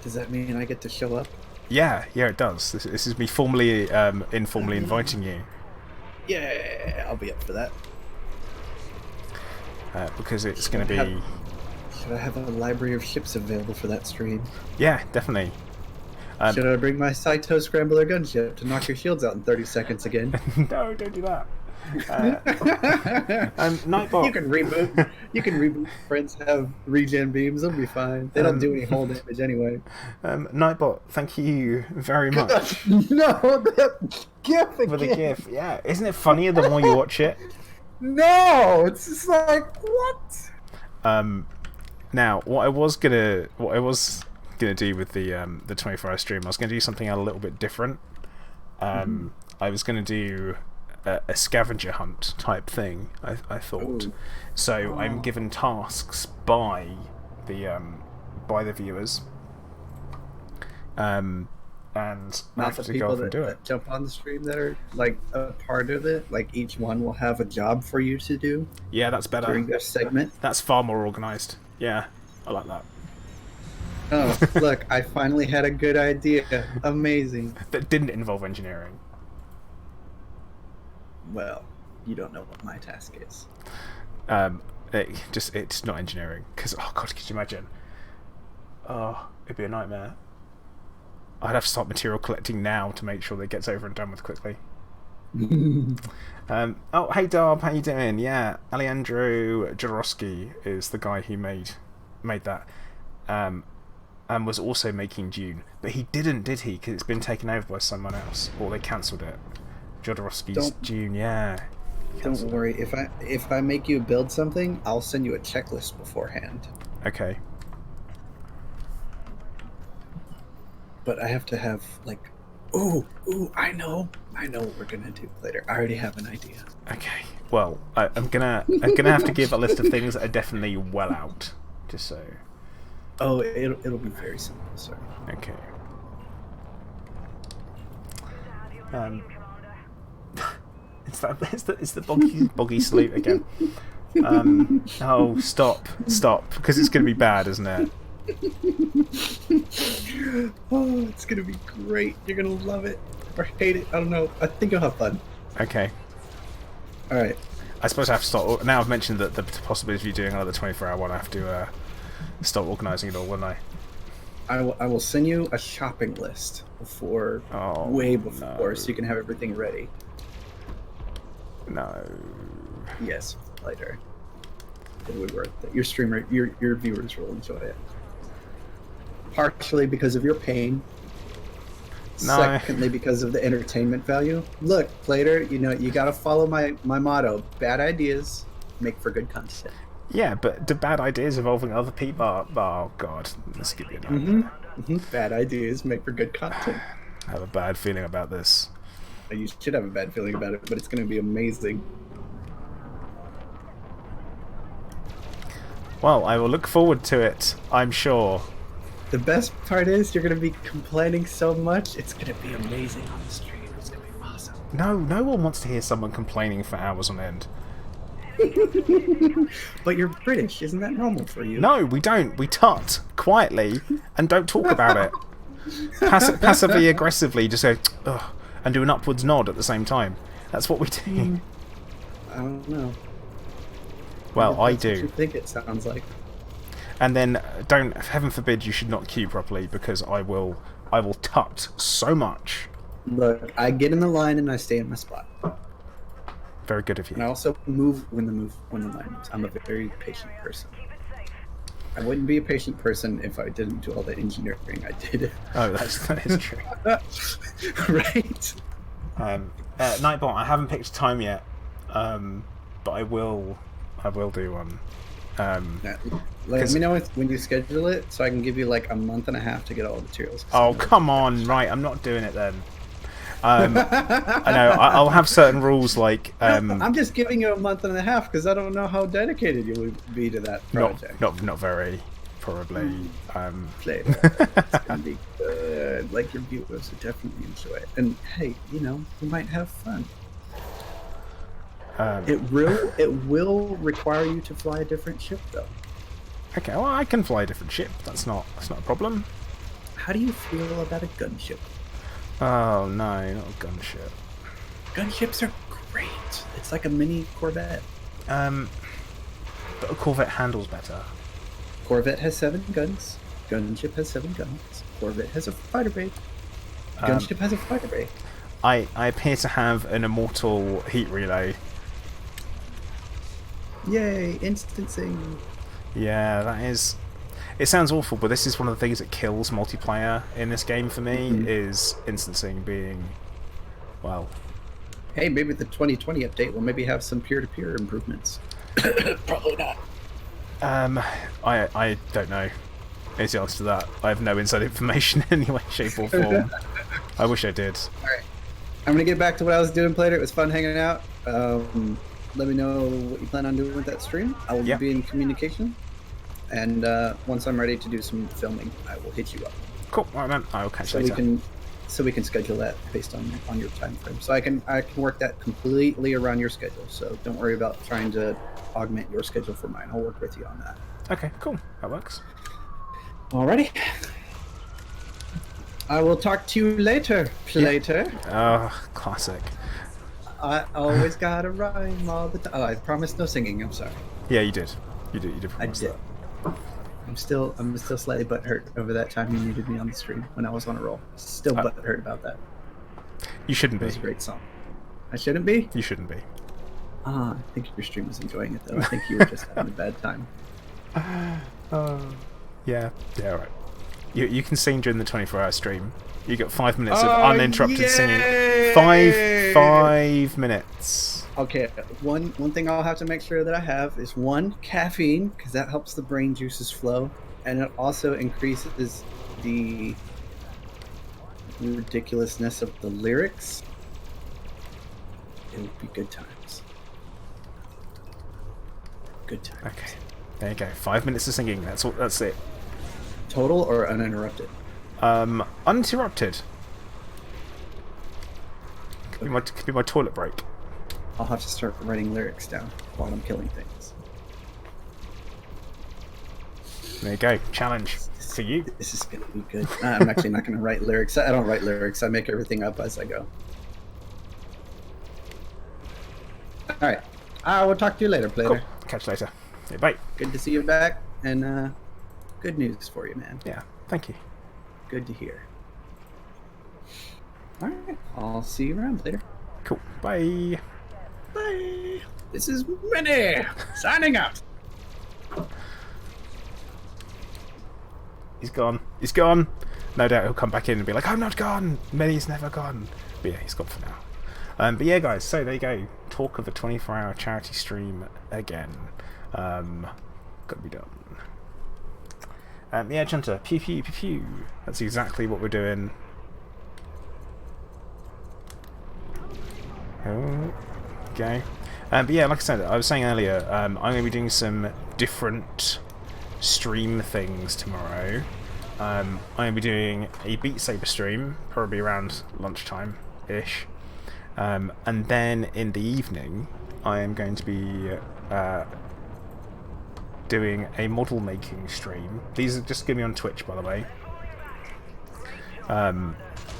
Does that mean I get to show up? Yeah, it does. This is me formally, informally inviting you. Yeah, I'll be up for that. Because it's going to be... Should I have a library of ships available for that stream? Yeah, definitely. Should I bring my Saito Scrambler gunship to knock your shields out in 30 seconds again? No, don't do that. Nightbot. You can reboot. Friends have regen beams. They'll be fine. They don't do any hull damage anyway. Nightbot, thank you very much. No, that GIF again. For the GIF, yeah. Isn't it funnier the more you watch it? No, it's just like what? Now, what I was gonna do with the 24-hour stream, I was gonna do something a little bit different. I was gonna do a scavenger hunt type thing. I thought. Ooh. So I'm given tasks by the viewers, and I have to go off and do it. Jump on the stream that are like a part of it. Like each one will have a job for you to do. Yeah, that's better. During their segment. That's far more organised. Yeah, I like that. Oh, look! I finally had a good idea. Amazing. That didn't involve engineering. Well, you don't know what my task is. It's not engineering. Because, oh god, could you imagine? Oh, it'd be a nightmare. I'd have to start material collecting now to make sure that it gets over and done with quickly. Oh, hey Darb, how you doing? Yeah, Alejandro Jodorowsky is the guy who made that. And was also making Dune. But he didn't, did he? Because it's been taken over by someone else. Or they cancelled it. Jodorowsky's Dune, yeah. Don't worry. If I make you build something, I'll send you a checklist beforehand. Okay. But I have to have like, ooh, I know what we're gonna do later. I already have an idea. Okay. Well, I'm gonna have to give a list of things that are definitely well out, just so. Oh, it'll be very simple, sir. Okay. It's the boggy salute again. Oh, stop, because it's gonna be bad, isn't it? Oh, it's gonna be great. You're gonna love it or hate it. I don't know. I think you'll have fun. Okay. All right. I suppose I have to start. Now I've mentioned that the possibility of doing another 24-hour one, I have to start organising it all, wouldn't I? I will send you a shopping list way before, so you can have everything ready. No. Yes, later. It would work. Your streamer, your viewers will enjoy it. Partially because of your pain. No. Secondly, because of the entertainment value. Look, Plater, you gotta follow my motto. Bad ideas make for good content. Yeah, but do bad ideas involving other people? Oh God, this could be a nightmare. Bad ideas make for good content. I have a bad feeling about this. You should have a bad feeling about it, but it's going to be amazing. Well, I will look forward to it, I'm sure. The best part is you're going to be complaining so much, it's going to be amazing on the stream. It's going to be awesome. No one wants to hear someone complaining for hours on end. But you're British, isn't that normal for you? No, we don't. We tut quietly and don't talk about it. Passively aggressively, just go ugh, and do an upwards nod at the same time. That's what we do. I don't know. Well, I That's what do. you think it sounds like. And then don't, heaven forbid, you should not queue properly because I will tut so much. Look, I get in the line and I stay in my spot. Very good of And I you. also move when the line moves. I'm a very patient person. I wouldn't be a patient person if I didn't do all the engineering I did. Oh, that is true. Right? Nightbot, I haven't picked a time yet, but I will do one. Let me know when you schedule it, so I can give you like a month and a half to get all the materials. Oh, come on! Right, I'm not doing it then. I know I'll have certain rules like I'm just giving you a month and a half because I don't know how dedicated you would be to that project. not very, probably. Play that. It's gonna be good. Like your viewers would definitely enjoy it. And hey, you might have fun. It will require you to fly a different ship though. Okay, well I can fly a different ship. That's not a problem. How do you feel about a gunship? Oh no, not a gunship. Gunships are great. It's like a mini Corvette. But a Corvette handles better. Corvette has 7 guns. Gunship has 7 guns. Corvette has a fighter bay. Gunship has a fighter bay. I appear to have an immortal heat relay. Yay, instancing. Yeah, that is... It sounds awful, but this is one of the things that kills multiplayer in this game for me, is instancing being... Well... Hey, maybe the 2020 update will maybe have some peer-to-peer improvements. Probably not. I don't know. Is the answer to that. I have no inside information in any way, shape or form. I wish I did. Alright. I'm going to get back to what I was doing later. It was fun hanging out. Let me know what you plan on doing with that stream. I will be in communication. And once I'm ready to do some filming, I will hit you up. Cool. Alright, man. I will catch you later. So we can schedule that based on your time frame. So I can work that completely around your schedule. So don't worry about trying to augment your schedule for mine. I'll work with you on that. Okay, cool. That works. Alrighty. I will talk to you later. Later. Oh, classic. I always gotta rhyme all the time. Oh, I promised no singing. I'm sorry. Yeah, you did. You did promise that. I'm still slightly butthurt over that time you muted me on the stream when I was on a roll. Still butthurt about that. You shouldn't be. It was a great song. I shouldn't be? You shouldn't be. I think your stream was enjoying it though. I think you were just having a bad time. Yeah, alright. You can sing during the 24-hour stream. You got 5 minutes of uninterrupted singing. 5 minutes. Okay, one thing I'll have to make sure that I have is 1, caffeine, because that helps the brain juices flow, and it also increases the ridiculousness of the lyrics. It would be good times. Good times. Okay, there you go. 5 minutes of singing. That's it. Total or uninterrupted? Uninterrupted. Could be my toilet break. I'll have to start writing lyrics down while I'm killing things. There you go. Challenge for you. This is gonna be good. I'm actually not gonna write lyrics. I don't write lyrics. I make everything up as I go. Alright. I will talk to you later, player. Cool. Catch you later. Yeah, bye. Good to see you back, and good news for you, man. Yeah, thank you. Good to hear. Alright. I'll see you around later. Cool. Bye. Bye. This is Minnie signing out. He's gone. He's gone. No doubt he'll come back in and be like, I'm not gone. Minnie's never gone. But yeah, he's gone for now. But yeah, guys, so there you go. Talk of a 24-hour charity stream again. Got to be done. Yeah, Junta, pew pew pew pew. That's exactly what we're doing. Oh, okay. But yeah, like I said, I was saying earlier, I'm going to be doing some different stream things tomorrow. I'm going to be doing a Beat Saber stream, probably around lunchtime-ish. And then in the evening, I am going to be doing a model making stream. These are just going to be on Twitch, by the way.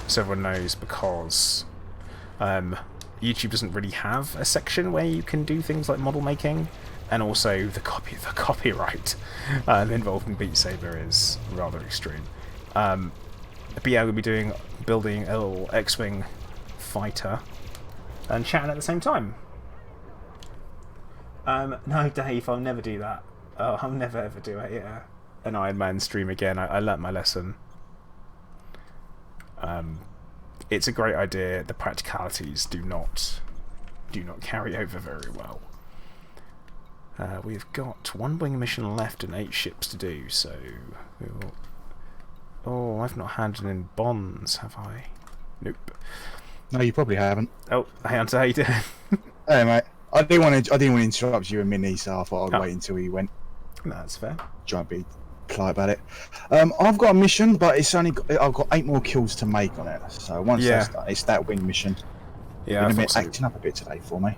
So everyone knows, because YouTube doesn't really have a section where you can do things like model making, and also the copyright involved in Beat Saber is rather extreme. But yeah, we'll be building a little X-wing fighter and chatting at the same time. No, Dave, I'll never do that. Oh, I'll never ever do an Iron Man stream again. I learnt my lesson. It's a great idea. The practicalities do not carry over very well. We've got 1 wing mission left and 8 ships to do, so we'll... Oh, I've not handed in bonds, have I? Nope. No, you probably haven't. Oh, hey Hunter, how you doing? Hey mate, I didn't want to interrupt you a minute, so I thought I'd wait until he went. No, that's fair. Try and be polite about it. I've got a mission, but I've got 8 more kills to make on it. So once that's done, it's that wing mission. Yeah, Been acting up a bit today for me.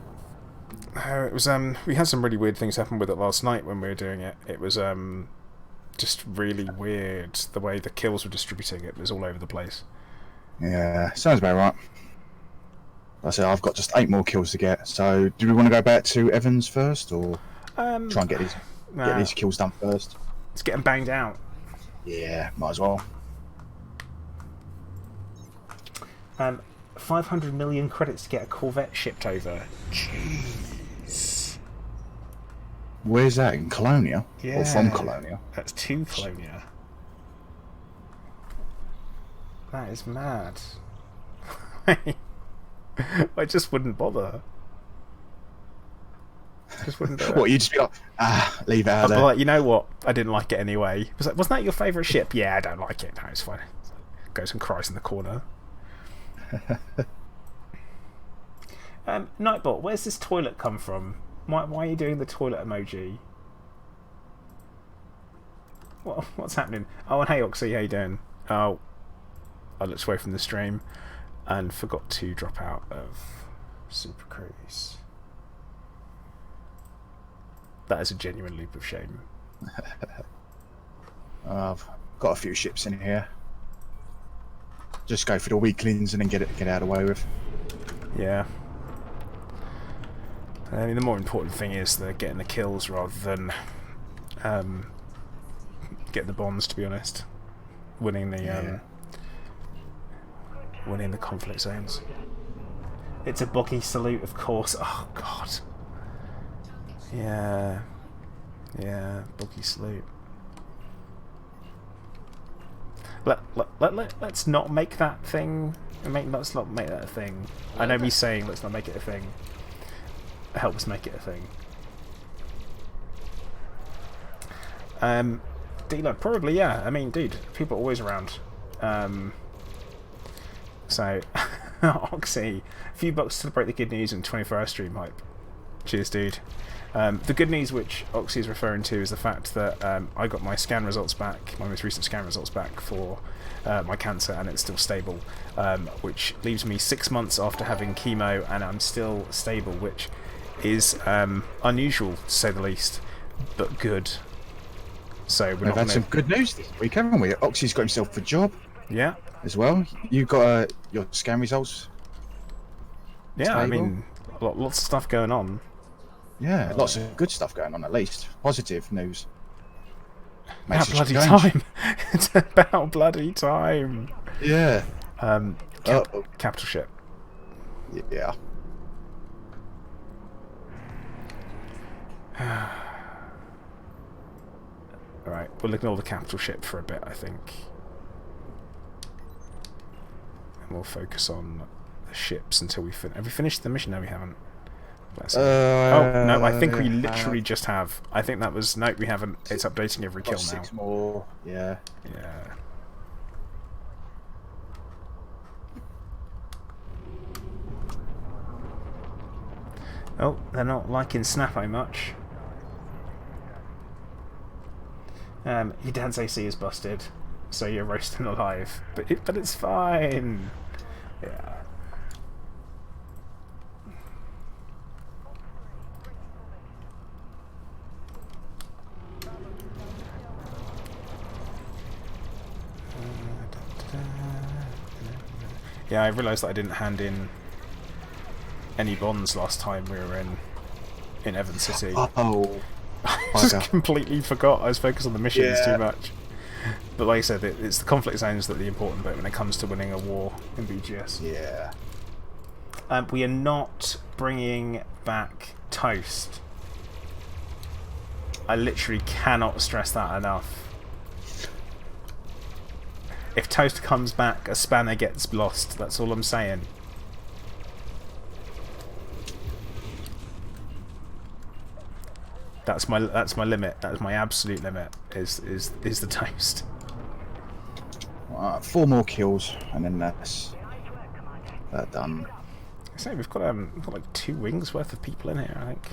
It was we had some really weird things happen with it last night when we were doing it. It was just really weird the way the kills were distributing. It was all over the place. Yeah, sounds about right. Like I said, I've got just 8 more kills to get. So, do we want to go back to Evans first, or try and get these kills done first? Let's get them banged out. Yeah, might as well. 500 million credits to get a Corvette shipped over. Jeez. Where's that? In Colonia? Yeah. Or from Colonia? That's to Colonia. That is mad. I just wouldn't bother. Just wouldn't do it. What, you just be like, leave it out there? I'd be like, you know what? I didn't like it anyway. Wasn't that your favourite ship? Yeah, I don't like it. No, it's fine. Goes and cries in the corner. Nightbot, where's this toilet come from? Why are you doing the toilet emoji? What's happening? Oh, and hey Oxy, how you doing? Oh, I looked away from the stream and forgot to drop out of Super Cruise. That is a genuine leap of shame. I've got a few ships in here. Just go for the weaklings and then get out of the way with. Yeah. I mean, the more important thing is getting the kills rather than getting the bonds. To be honest, winning the conflict zones. It's a boggy salute, of course. Oh God. Yeah, boggy salute. Let's not make that thing. Let's not make that a thing. I know me saying let's not make it a thing helps make it a thing. D-Lug, probably, yeah. I mean, dude, people are always around. So, Oxy, a few bucks to celebrate the good news and 24-hour stream hype. Cheers, dude. The good news which Oxy is referring to is the fact that I got my scan results back, my most recent scan results back for my cancer, and it's still stable, which leaves me 6 months after having chemo, and I'm still stable, which is unusual to say the least, but good. So we've had some good news this week, haven't we? Oxy's got himself a job. Yeah. As well. You got your scan results. Yeah, stable. I mean, lots of stuff going on. Yeah, lots of good stuff going on, at least. Positive news. About bloody time. It's about bloody time. Yeah. Capital ship. Yeah. Alright, we'll ignore the capital ship for a bit, I think. And we'll focus on the ships until we finish. Have we finished the mission? No, we haven't. Bless him. Oh no, I think we literally just have. I think that was no. We haven't. It's updating every kill now. 6 more. Yeah. Yeah. Oh, they're not liking Snappo much. Your dad's AC is busted, so you're roasting alive. But it's fine. Yeah. Yeah, I realised that I didn't hand in any bonds last time we were in Evans City. Oh. I just completely forgot. I was focused on the missions too much. But like I said, it's the conflict zones that are the important bit when it comes to winning a war in BGS. Yeah. We are not bringing back Toast. I literally cannot stress that enough. If Toast comes back, a spanner gets lost. That's all I'm saying. That's my limit. That is my absolute limit. Is the Toast. 4 more kills, and then that's done. So we've got like 2 wings worth of people in here, I think.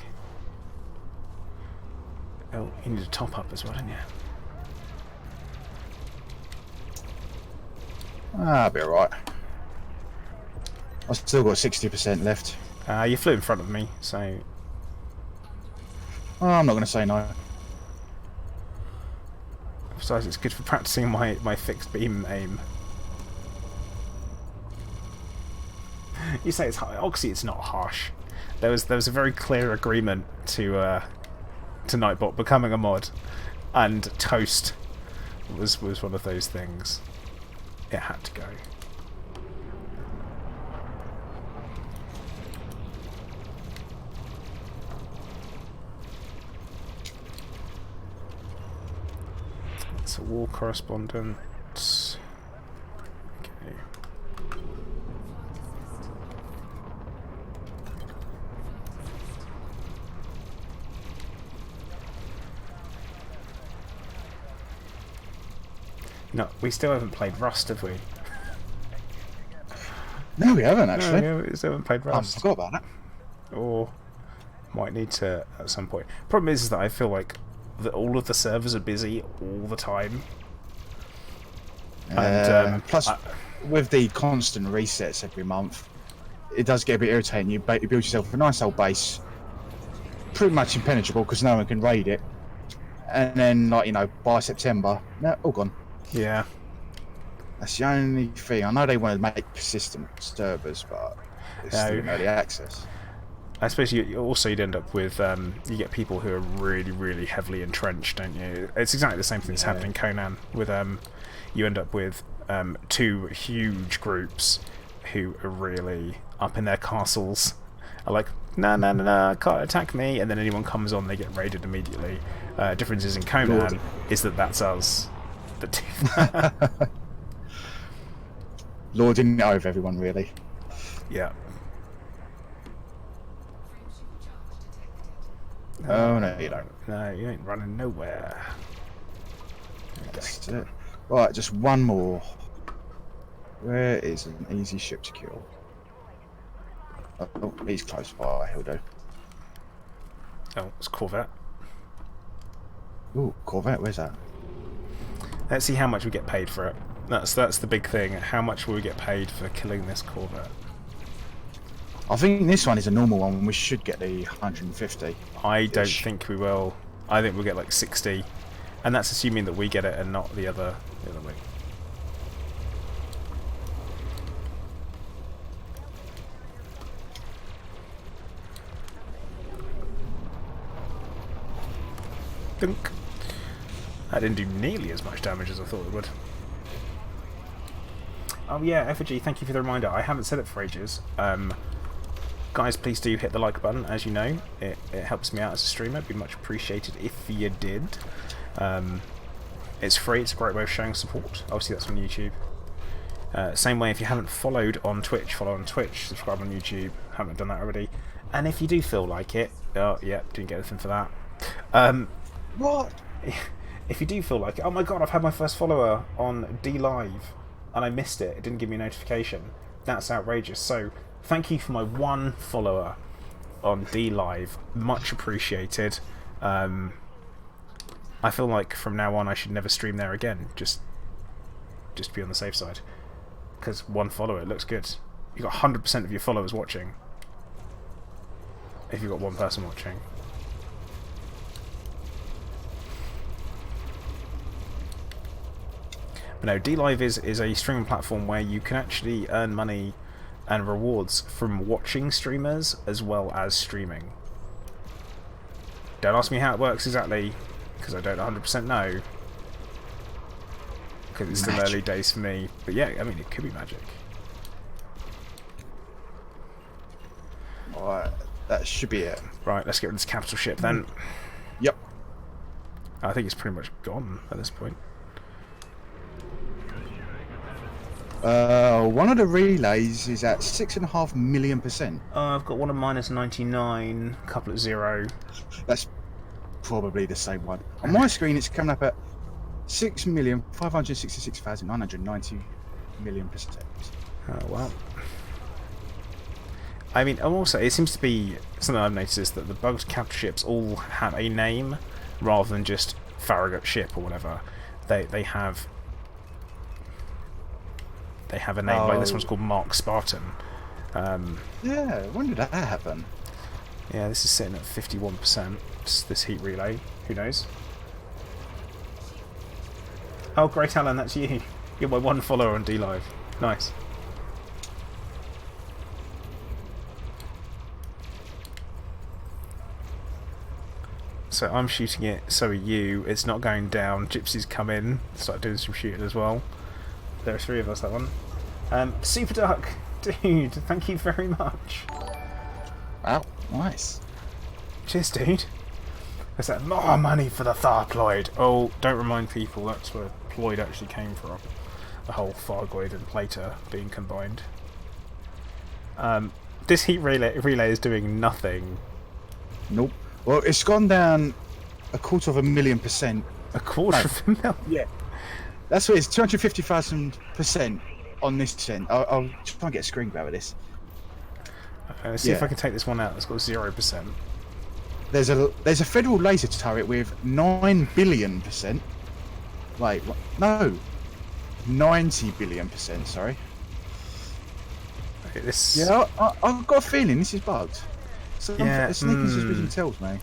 Oh, you need a top up as well, don't you? I'll be alright. I've still got 60% left. You flew in front of me, so... Oh, I'm not going to say no. Besides, it's good for practicing my fixed beam aim. You say it's obviously it's not harsh. There was a very clear agreement to Nightbot becoming a mod, and Toast was one of those things. It had to go. It's a war correspondent. Okay. No, we still haven't played Rust, have we? No, we haven't actually. No, we still haven't played Rust. I forgot about that. Or might need to at some point. Problem is that I feel like all of the servers are busy all the time. And plus, with the constant resets every month, it does get a bit irritating. You build yourself a nice old base, pretty much impenetrable because no one can raid it, and then, like, you know, by September, no, all gone. Yeah. That's the only thing. I know they want to make persistent servers, but it's still in early access. I suppose you'd end up with you get people who are really, really heavily entrenched, don't you? It's exactly the same thing that's happened in Conan. With you end up with 2 huge groups who are really up in their castles, are like, no, can't attack me, and then anyone comes on, they get raided immediately. Differences in Conan is that that's us. Lording it over everyone, really. Yeah. Oh no, you don't. No, you ain't running nowhere. That's it. Right, just one more. Where is an easy ship to kill? Oh, he's close by. He'll do. Oh, it's Corvette. Ooh, Corvette. Where's that? Let's see how much we get paid for it. That's the big thing. How much will we get paid for killing this Corvette? I think this one is a normal one. We should get the 150. I don't think we will. I think we'll get like 60, and that's assuming that we get it and not the other way. Dunk. That didn't do nearly as much damage as I thought it would. Oh yeah, Effigy, thank you for the reminder. I haven't said it for ages. Guys, please do hit the like button. As you know, it helps me out as a streamer. It'd be much appreciated if you did. It's free. It's a great way of showing support. Obviously, that's on YouTube. Same way, if you haven't followed on Twitch, follow on Twitch. Subscribe on YouTube. Haven't done that already. And if you do feel like it, oh yeah, didn't get anything for that. What? If you do feel like it, oh my god, I've had my first follower on D Live and I missed it. It didn't give me a notification. That's outrageous. So thank you for my one follower on D Live. Much appreciated. I feel like from now on I should never stream there again. Just be on the safe side. Because one follower, it looks good. You've got 100% of your followers watching. If you've got one person watching. But no, DLive is a streaming platform where you can actually earn money and rewards from watching streamers as well as streaming. Don't ask me how it works exactly, because I don't 100% know. Because it's still early days for me. But yeah, I mean, it could be magic. Alright, that should be it. Right, let's get rid of this capital ship then. Yep. I think it's pretty much gone at this point. One of the relays is at 6.5 million%. I've got one at -99, a couple at 0. That's probably the same one. On my screen, it's coming up at 6,566,990 million%. Oh well. I mean, also, it seems to be something I've noticed is that the bugged capital ships all have a name rather than just Farragut ship or whatever. They have a name. Like this one's called Mark Spartan. Yeah, when did that happen? Yeah, this is sitting at 51%. This heat relay. Who knows? Oh, great, Alan, that's you. You're my one follower on DLive. Nice. So I'm shooting it, so are you. It's not going down. Gypsy's come in, started doing some shooting as well. There are 3 of us, that one. Super Duck, dude, thank you very much. Wow, nice. Cheers, dude. I said, more money for the Tharploid. Oh, don't remind people that's where Ploid actually came from. The whole Thargoid and Plater being combined. This heat relay is doing nothing. Nope. Well, it's gone down 250,000%. A quarter of a mil? Yeah. That's what it's 250,000% on this end. I'll try and get a screen grab of this. Let's see if I can take this one out. It's got 0%. There's a federal laser turret with 9 billion%. Wait, what? No, 90 billion%. Sorry. Okay, this. Yeah, I've got a feeling this is bugged. Yeah, sneaking suspicion tells me.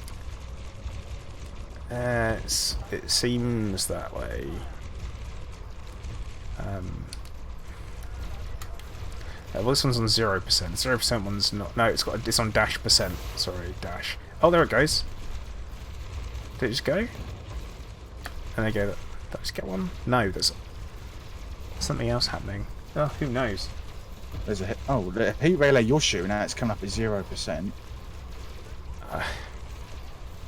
It seems that way. Well, this one's on 0%. 0% one's not. No, it's on dash percent. Sorry, dash. Oh, there it goes. Did it just go? And there you go. Did I just get one? No, there's something else happening. Oh, who knows? There's the heat relay you're shooting at. It's coming up at 0%.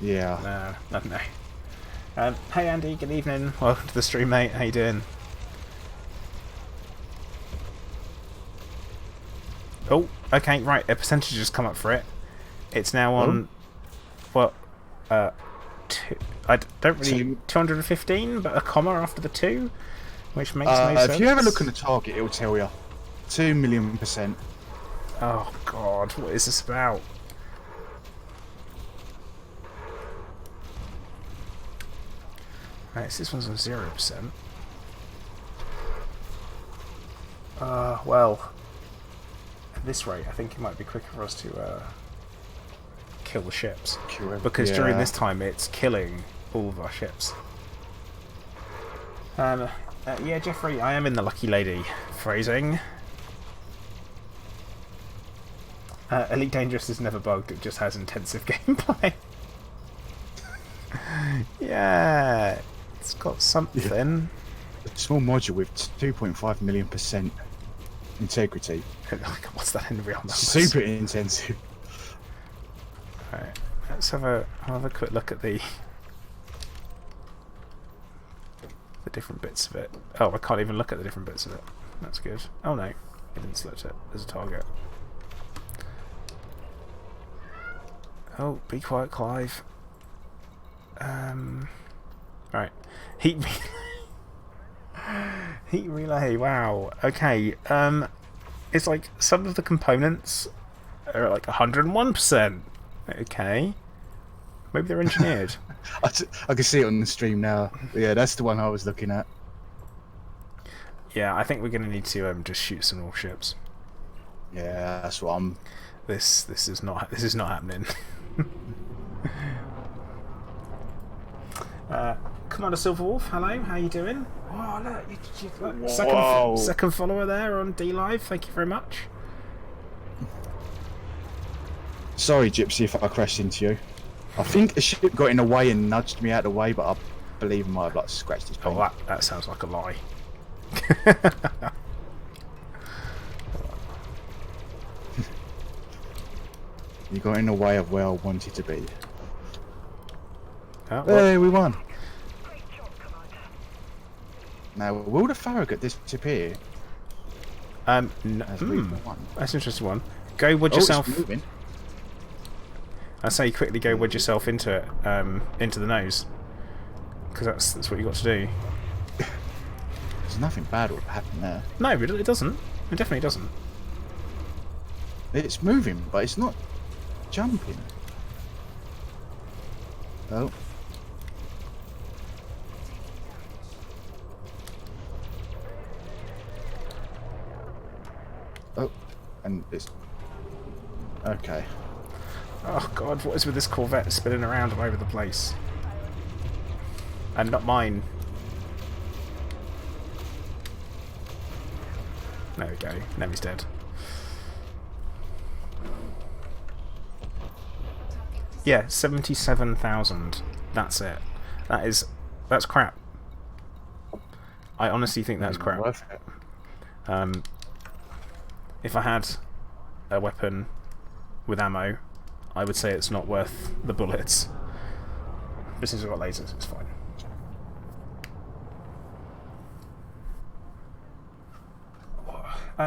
Yeah. No, I don't know. Hey Andy, good evening. Welcome to the stream, mate. How you doing? Oh, okay, right. A percentage has come up for it. It's now on. Well, I don't really. 215, but a comma after the 2, which makes no sense. If you have a look at the target, it'll tell you 2 million%. Oh God, what is this about? Right, so this one's on 0%. Well, at this rate, I think it might be quicker for us to kill the ships. Because during this time, it's killing all of our ships. Yeah, Jeffrey, I am in the Lucky Lady. Phrasing. Elite Dangerous is never bugged, it just has intensive gameplay. Yeah, it's got something. A small module with 2.5 million% integrity. What's that in real numbers? Super intensive. Alright, let's have a quick look at the different bits of it. Oh, I can't even look at the different bits of it. That's good. Oh no, it didn't select it. There's a target. Oh, be quiet, Clive. Right. Heat heat relay. Wow. Okay. It's like some of the components are at like 101%. Okay. Maybe they're engineered. I can see it on the stream now. Yeah, that's the one I was looking at. Yeah, I think we're gonna need to just shoot some more ships. Yeah, that's what I'm. This is not happening. Commander Silverwolf, hello, how you doing? Oh look, second follower there on D Live. Thank you very much. Sorry, Gypsy, if I crashed into you. I think a ship got in the way and nudged me out of the way, but I believe I might have like scratched his paint. Oh, that sounds like a lie. You got in the way of where I wanted to be. Oh, Hey, we won. Now, will the Farragut disappear? No, As we won? that's an interesting one. Go wedge yourself. It's moving. I say quickly go wedge yourself into it, into the nose, because that's what you got to do. There's nothing bad will happen there. No, it doesn't. It definitely doesn't. It's moving, but it's not jumping. Oh. Oh, and it's okay. Oh god, what is with this Corvette spinning around all over the place? And not mine. There we go. Now he's dead. Yeah, 77,000. That's it. That's crap. I honestly think that's crap. Worth it. If I had a weapon with ammo, I would say it's not worth the bullets. But since I've got lasers, it's fine.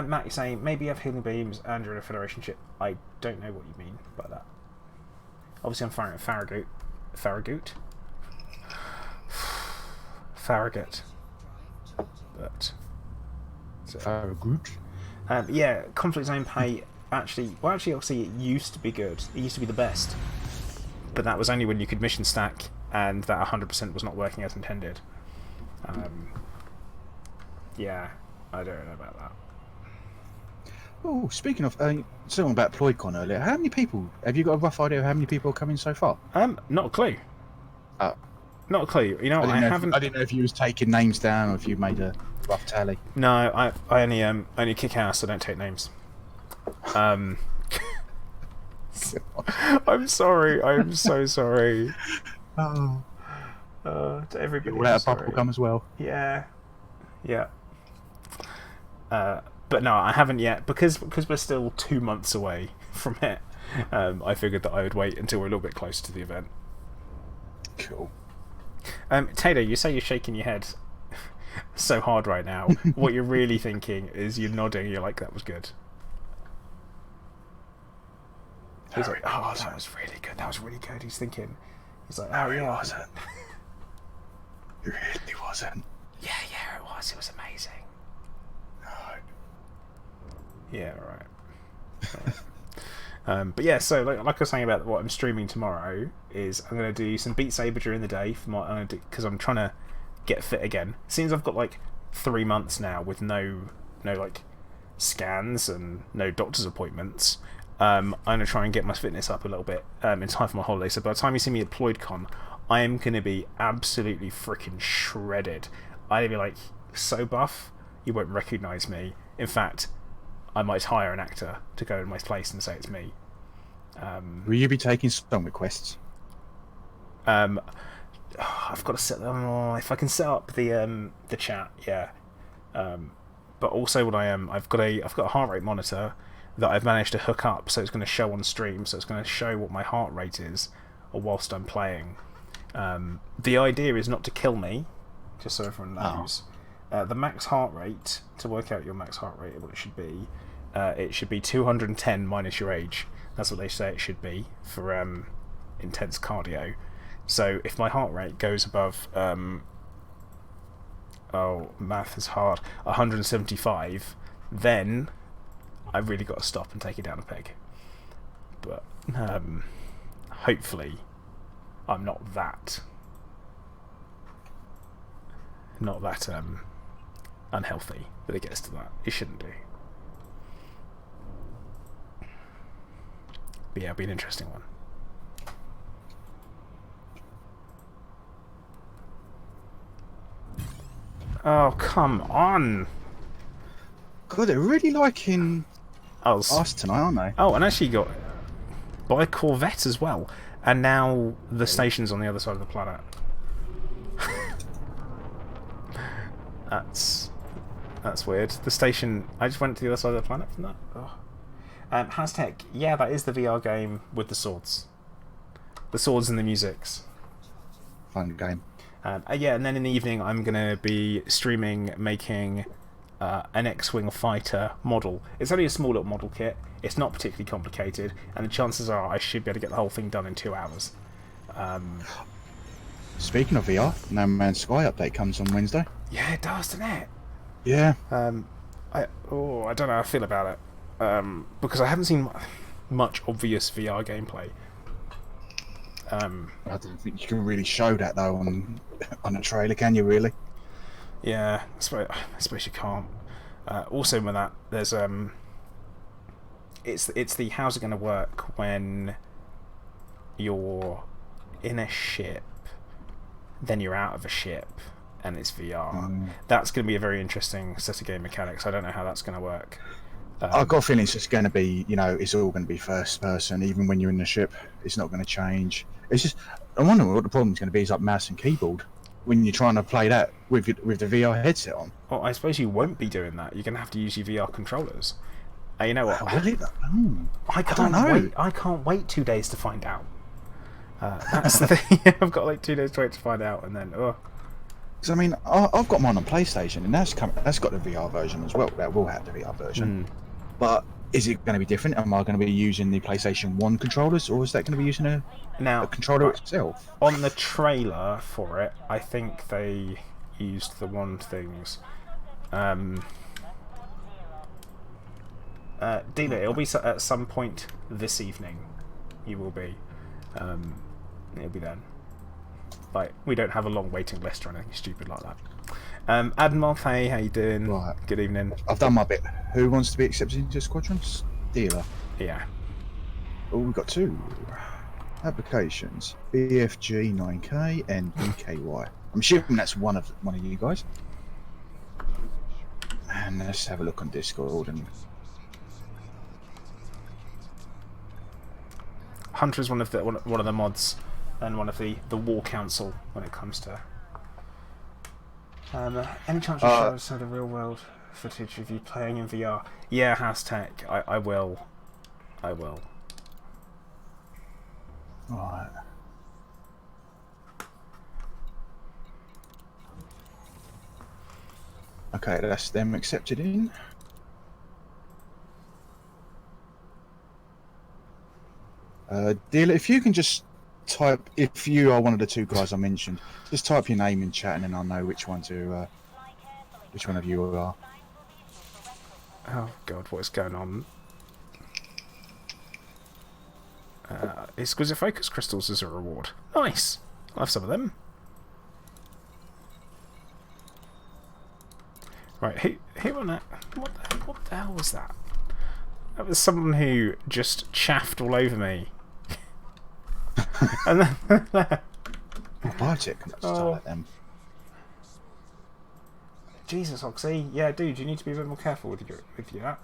Matt, you're saying maybe you have healing beams and you're in a Federation ship. I don't know what you mean by that. Obviously, I'm firing at Farragut. Farragut? Farragut. But. So, Farragut? yeah, conflict zone pay actually. Well, actually, obviously, it used to be good. It used to be the best. But that was only when you could mission stack and that 100% was not working as intended. Yeah, I don't know about that. Oh, speaking of, something about PloidCon earlier. How many people? Have you got a rough idea of how many people are coming so far? Not a clue. Oh. Not a clue. You know, I haven't. I didn't know if you was taking names down or if you made a rough tally. No, I only kick ass. I don't take names. I'm sorry. I'm so sorry. Oh. To everybody. We'll let a bubble come as well. Yeah. Yeah. But no, I haven't yet because we're still 2 months away from it. I figured that I would wait until we're a little bit closer to the event. Cool. Taylor, you say you're shaking your head so hard right now. What you're really thinking is you're nodding. You're like, that was good. He's like, oh, that was really good. That was really good. He's thinking. He's like, oh yeah. It wasn't. It really wasn't. Yeah, it was. It was amazing. No. Yeah, right. But yeah, so like I was saying about what I'm streaming tomorrow is I'm gonna do some Beat Saber during the day for my because I'm trying to get fit again. Seems I've got like 3 months now with no like scans and no doctor's appointments. I'm gonna try and get my fitness up a little bit in time for my holiday. So by the time you see me at PloidCon, I am gonna be absolutely freaking shredded. I'm gonna be like so buff you won't recognise me. In fact, I might hire an actor to go in my place and say it's me. Will you be taking song requests? I've got to set them. If I can set up the chat, yeah. But also, what I've got a heart rate monitor that I've managed to hook up, so it's going to show on stream. So it's going to show what my heart rate is, or whilst I'm playing. The idea is not to kill me, just so everyone knows. The max heart rate, to work out your max heart rate, what it should be 210 minus your age. That's what they say it should be for intense cardio. So if my heart rate goes above, math is hard, 175, then I've really got to stop and take it down a peg. But hopefully I'm not that unhealthy that it gets to that. It shouldn't do. But yeah, it'll be an interesting one. Oh, come on! God, they're really liking us tonight, aren't they? Oh, and actually got by Corvette as well. And now the station's on the other side of the planet. That's weird. The station... I just went to the other side of the planet from that. Oh. Hashtag, yeah, that is the VR game with the swords. The swords and the musics. Fun game. Yeah, and then in the evening I'm going to be streaming making an X-Wing fighter model. It's only a small little model kit. It's not particularly complicated, and the chances are I should be able to get the whole thing done in 2 hours. Speaking of VR, No Man's Sky update comes on Wednesday. Yeah, it does, doesn't it? Yeah. I don't know how I feel about it. Because I haven't seen much obvious VR gameplay. I don't think you can really show that though on a trailer, can you? Really? Yeah, I suppose you can't. Also, with that, there's it's the how's it going to work when you're in a ship, then you're out of a ship, and it's VR. That's going to be a very interesting set of game mechanics. I don't know how that's going to work. I've got a feeling it's just going to be, it's all going to be first person. Even when you're in the ship, it's not going to change. It's just, I'm wondering what the problem's going to be is like mouse and keyboard when you're trying to play that with the VR headset on. Well, I suppose you won't be doing that. You're going to have to use your VR controllers. You know what? Really? I don't know. I can't wait 2 days to find out. That's the thing. I've got like 2 days to wait to find out, and then Because I mean, I've got mine on PlayStation, and that's got the VR version as well. That will have the VR version. But is it going to be different? Am I going to be using the PlayStation 1 controllers, or is that going to be using a controller itself? On the trailer for it, I think they used the one things. Dina, it'll be at some point this evening. You will be. It'll be then. Like, we don't have a long waiting list or anything stupid like that. Admiral, hey, how you doing? Right. Good evening. I've done my bit. Who wants to be accepted into squadrons? Dealer. Yeah. Oh, we've got 2 applications: BFG 9K and BKY. I'm assuming that's one of you guys. And let's have a look on Discord. And Hunter is one of the mods and one of the War Council when it comes to. Any chance you show us the real world footage of you playing in VR? Yeah, hashtag. I will. right. Okay, that's them accepted in. Dealer, if you can just type, if you are one of the 2 guys I mentioned, just type your name in chat and then I'll know which one of you are. Oh god, what is going on? Exquisite focus crystals as a reward. Nice! I'll have some of them. Right, who on that? What the hell was that? That was someone who just chaffed all over me. And then Biotech, like them. Jesus, Oxy. Yeah, dude, you need to be a bit more careful with your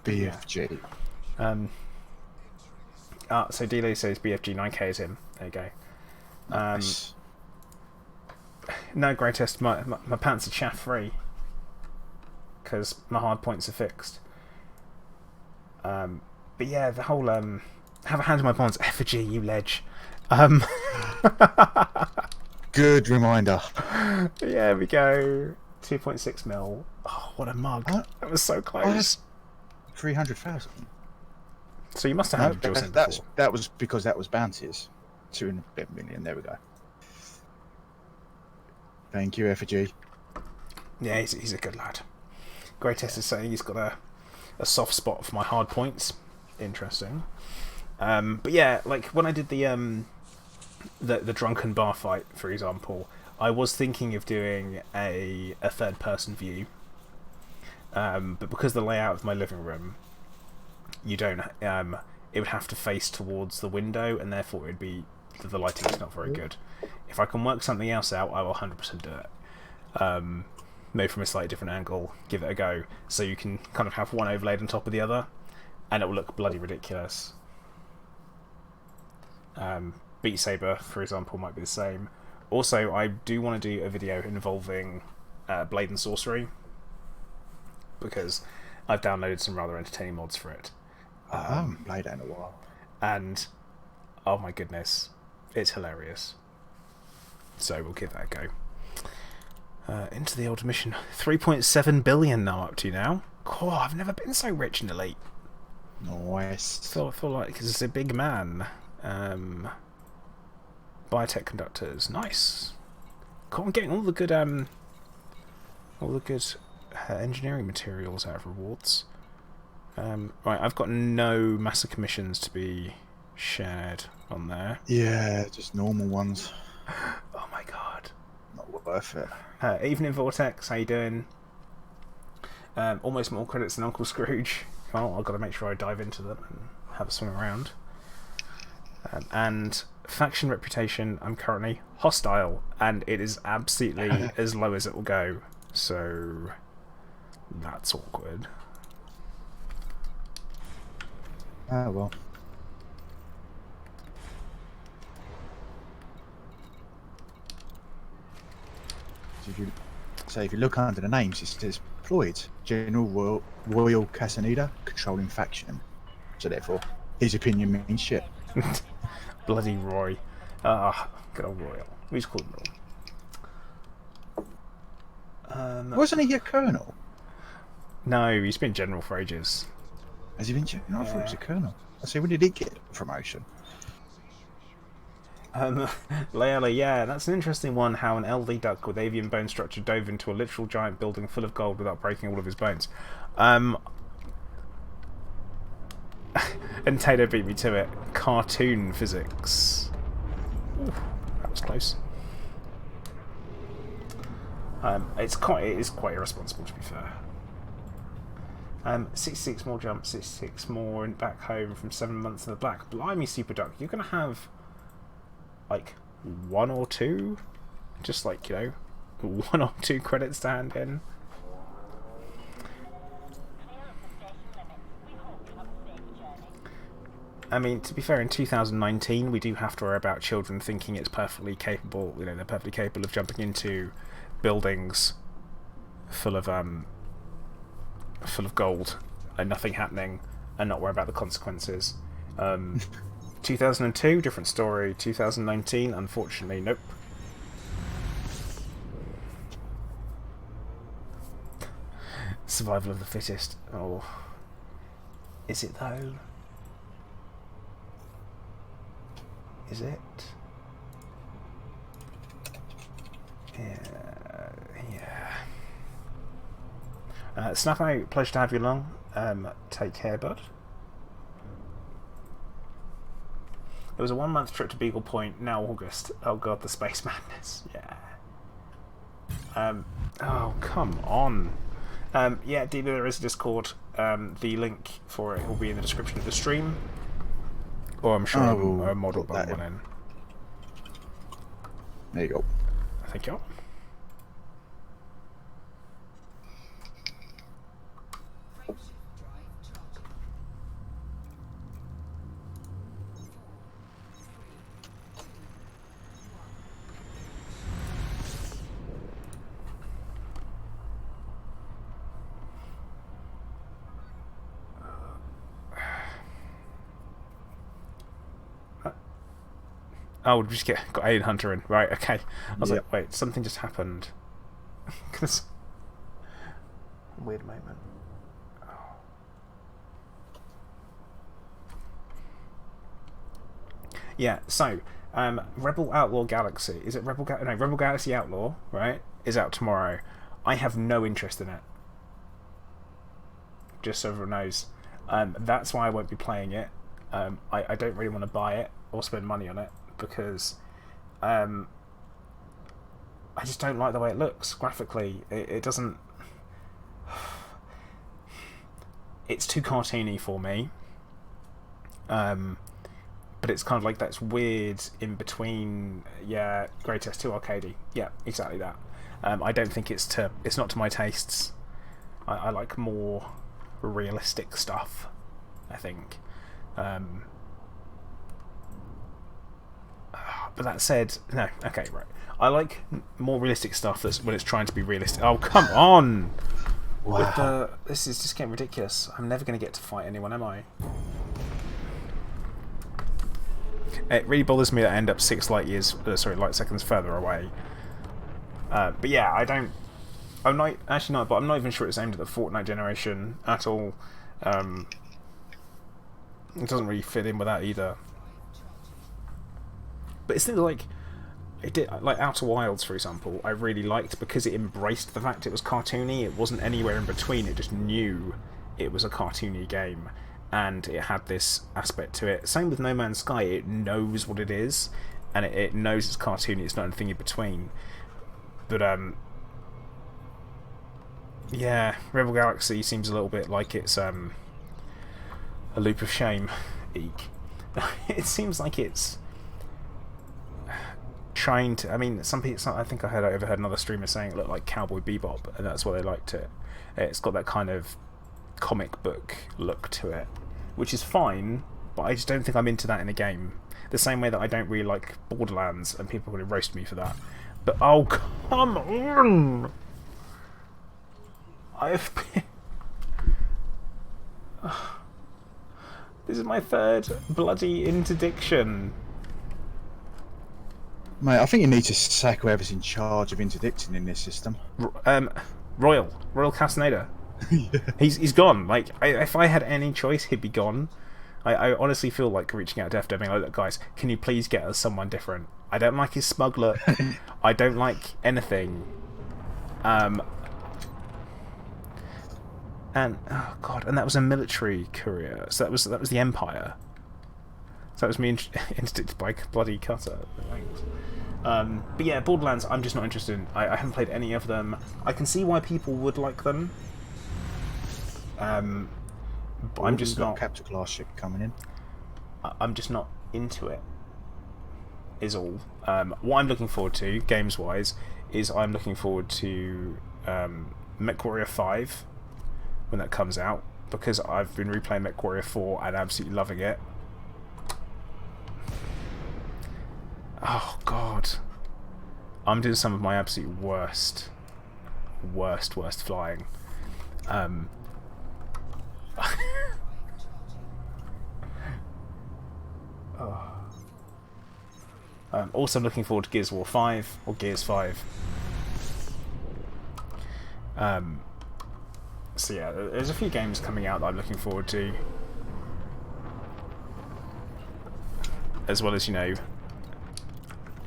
BFG. So Delay says BFG 9K is him. There you go. Nice. No, greatest. My pants are chaff free because my hard points are fixed. But yeah, the whole have a hand in my bonds. Effigy, you ledge. Good reminder. Yeah, we go. 2.6 mil. Oh, what a mug! That was so close. 300,000. So you must have handed yours in before. That was because that was bounties. 2 million. There we go. Thank you, Effigy. Yeah, he's a good lad. Greatest is saying he's got a soft spot for my hard points. Interesting. But yeah, like when I did the drunken bar fight, for example, I was thinking of doing a third person view. But because the layout of my living room, you don't. It would have to face towards the window, and therefore it'd be the lighting is not very good. If I can work something else out, I will 100% do it. Maybe from a slightly different angle, give it a go, so you can kind of have one overlaid on top of the other, and it will look bloody ridiculous. Beat Saber, for example, might be the same. Also, I do want to do a video involving Blade and Sorcery, because I've downloaded some rather entertaining mods for it. I haven't played that in a while. And, oh my goodness, it's hilarious. So we'll give that a go. Into the old mission. 3.7 billion now up to now. Oh, I've never been so rich in Elite. Nice. I feel like it's a big man. Biotech conductors, nice. Cool, I'm getting all the good engineering materials out of rewards. Right, I've got no massacre missions to be shared on there. Yeah, just normal ones. Oh my god. Not worth it. Evening Vortex, how you doing? Almost more credits than Uncle Scrooge. Oh, I've got to make sure I dive into them and have a swim around. And faction reputation, I'm currently hostile, and it is absolutely as low as it will go. So that's awkward. Ah, well. So if you look under the names, it says Floyd, General Royal Casaneda, controlling faction. So therefore, his opinion means shit. Bloody Roy. Good old Royal. We just call him Roy. Wasn't he a colonel? No, he's been general for ages. Has he been general? I thought he was a colonel. I say, when did he get a promotion? Layla, yeah, that's an interesting one, how an LD duck with avian bone structure dove into a literal giant building full of gold without breaking all of his bones. And Tato beat me to it. Cartoon physics. Ooh, that was close. It is quite irresponsible, to be fair. 66 more jumps, 66 more back home from 7 months in the black. Blimey, Super Duck, you're going to have like 1 or 2, just like, 1 or 2 credits to hand in. I mean, to be fair, in 2019 we do have to worry about children thinking it's perfectly capable, they're perfectly capable of jumping into buildings full of gold and nothing happening and not worry about the consequences. 2002, different story. 2019, unfortunately, nope. Survival of the fittest. Oh. Is it though? Is it? Yeah. Snapo, pleasure to have you along. Take care, bud. It was a 1-month trip to Beagle Point, now August. Oh god, the space madness. Yeah. Oh, come on. Yeah, Dina, there is a Discord. The link for it will be in the description of the stream. Or I'm sure a mod will button one in. There you go. Thank you. Oh, we just got Alien Hunter in. Right, okay. I was like, wait, something just happened. Weird moment. Yeah, so Rebel Outlaw Galaxy, is it Rebel Galaxy Outlaw, right? Is out tomorrow. I have no interest in it. Just so everyone knows. That's why I won't be playing it. I don't really want to buy it or spend money on it because I just don't like the way it looks graphically. It doesn't. It's too cartoony for me. But it's kind of like that's weird in between. Yeah, Greatest 2 arcadey. Yeah, exactly that. I don't think it's not to my tastes. I like more realistic stuff, I think. But that said, no, okay, right. I like more realistic stuff that's when it's trying to be realistic. Oh, come on! Wow. This is just getting ridiculous. I'm never going to get to fight anyone, am I? It really bothers me that I end up 6 light seconds further away. But yeah, I'm not even sure it's aimed at the Fortnite generation at all. It doesn't really fit in with that either. But it's things like Outer Wilds, for example, I really liked because it embraced the fact it was cartoony. It wasn't anywhere in between. It just knew it was a cartoony game, and it had this aspect to it. Same with No Man's Sky. It knows what it is, and it knows it's cartoony. It's not anything in between. But yeah, Rebel Galaxy seems a little bit like it's a loop of shame. Eek. It seems like it's trying to. I mean, some people. I think I overheard another streamer saying it looked like Cowboy Bebop, and that's why they liked it. It's got that kind of comic book look to it, which is fine, but I just don't think I'm into that in a game. The same way that I don't really like Borderlands, and people are going to roast me for that. But oh, come on! I've been. This is my 3rd bloody interdiction. Mate, I think you need to sack whoever's in charge of interdicting in this system. Royal Castaneda. Yeah. He's gone. Like, if I had any choice, he'd be gone. I honestly feel like reaching out to FD being like, look, guys, can you please get us someone different? I don't like his smug look. I don't like anything. And oh god, and that was a military courier. So that was the Empire. So that was me interdicted by bloody Cutter. But yeah, Borderlands, I'm just not interested in. I haven't played any of them. I can see why people would like them. But I'm just not. Capture class ship coming in. I'm just not into it. Is all. What I'm looking forward to, games-wise, is I'm looking forward to MechWarrior 5 when that comes out, because I've been replaying MechWarrior 4 and absolutely loving it. Oh god, I'm doing some of my absolute worst flying. Also, I'm looking forward to Gears of War 5 or Gears 5. So yeah, there's a few games coming out that I'm looking forward to, as well as, you know,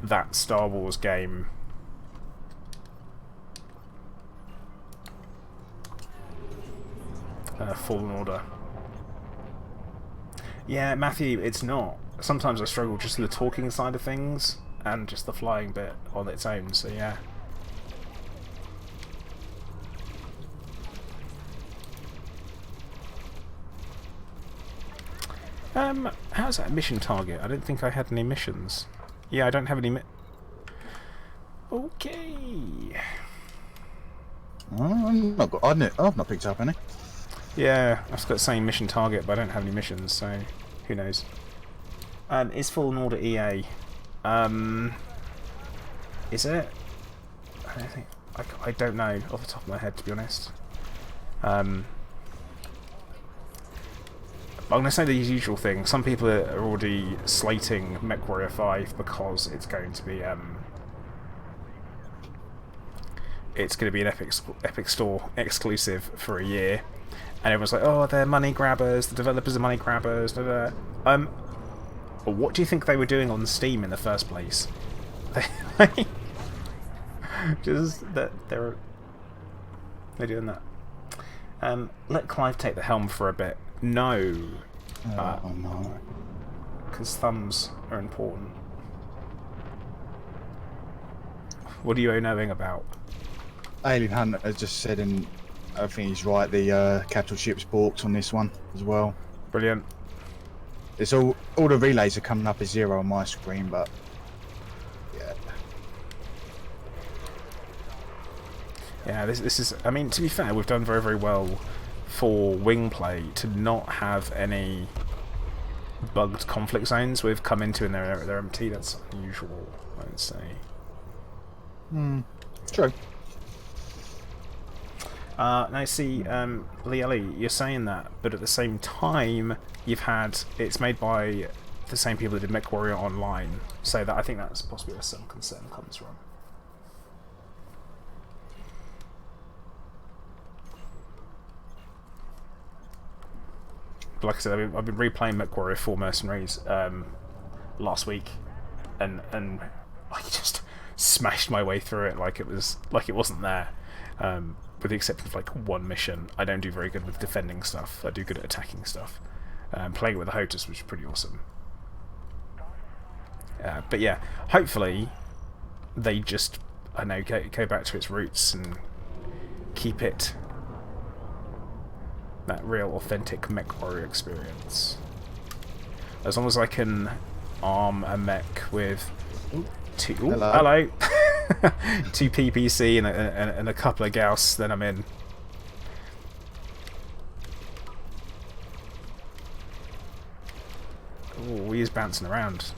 that Star Wars game. Fallen Order. Yeah, Matthew, it's not. Sometimes I struggle just in the talking side of things and just the flying bit on its own, so yeah. How's that mission target? I don't think I had any missions. Yeah, I don't have any Okay. I've not picked up any. Yeah, I've got the same mission target, but I don't have any missions, so who knows. Is Fallen Order EA? Is it? I don't think. I don't know off the top of my head, to be honest. I'm going to say the usual thing. Some people are already slating MechWarrior 5 because it's going to be an Epic Store exclusive for a year, and everyone's like, "Oh, they're money grabbers. The developers are money grabbers." Or what do you think they were doing on Steam in the first place? Just that they're doing that. Let Clive take the helm for a bit. No. Oh no. Because thumbs are important. What are you knowing about? Alien Hunter has just said, and I think he's right, the capital ship's balked on this one as well. Brilliant. It's all the relays are coming up as 0 on my screen, but yeah. Yeah, this is... I mean, to be fair, we've done very, very well for wing play to not have any bugged conflict zones we've come into and they're empty. That's unusual, I would say. True. Now, see, Lee Ellie, you're saying that, but at the same time, you've had... It's made by the same people that did MechWarrior Online, so that I think that's possibly where some concern comes from. But like I said, I've been replaying MechWarrior 4 Mercenaries last week, and I just smashed my way through it like it wasn't there. With the exception of like one mission. I don't do very good with defending stuff. I do good at attacking stuff. Playing it with the HOTUS was pretty awesome. But yeah, hopefully they just, I know, go back to its roots and keep it that real authentic MechWarrior experience. As long as I can arm a mech with two... Ooh, hello. 2 PPC and a couple of Gauss, then I'm in. Oh, he is bouncing around.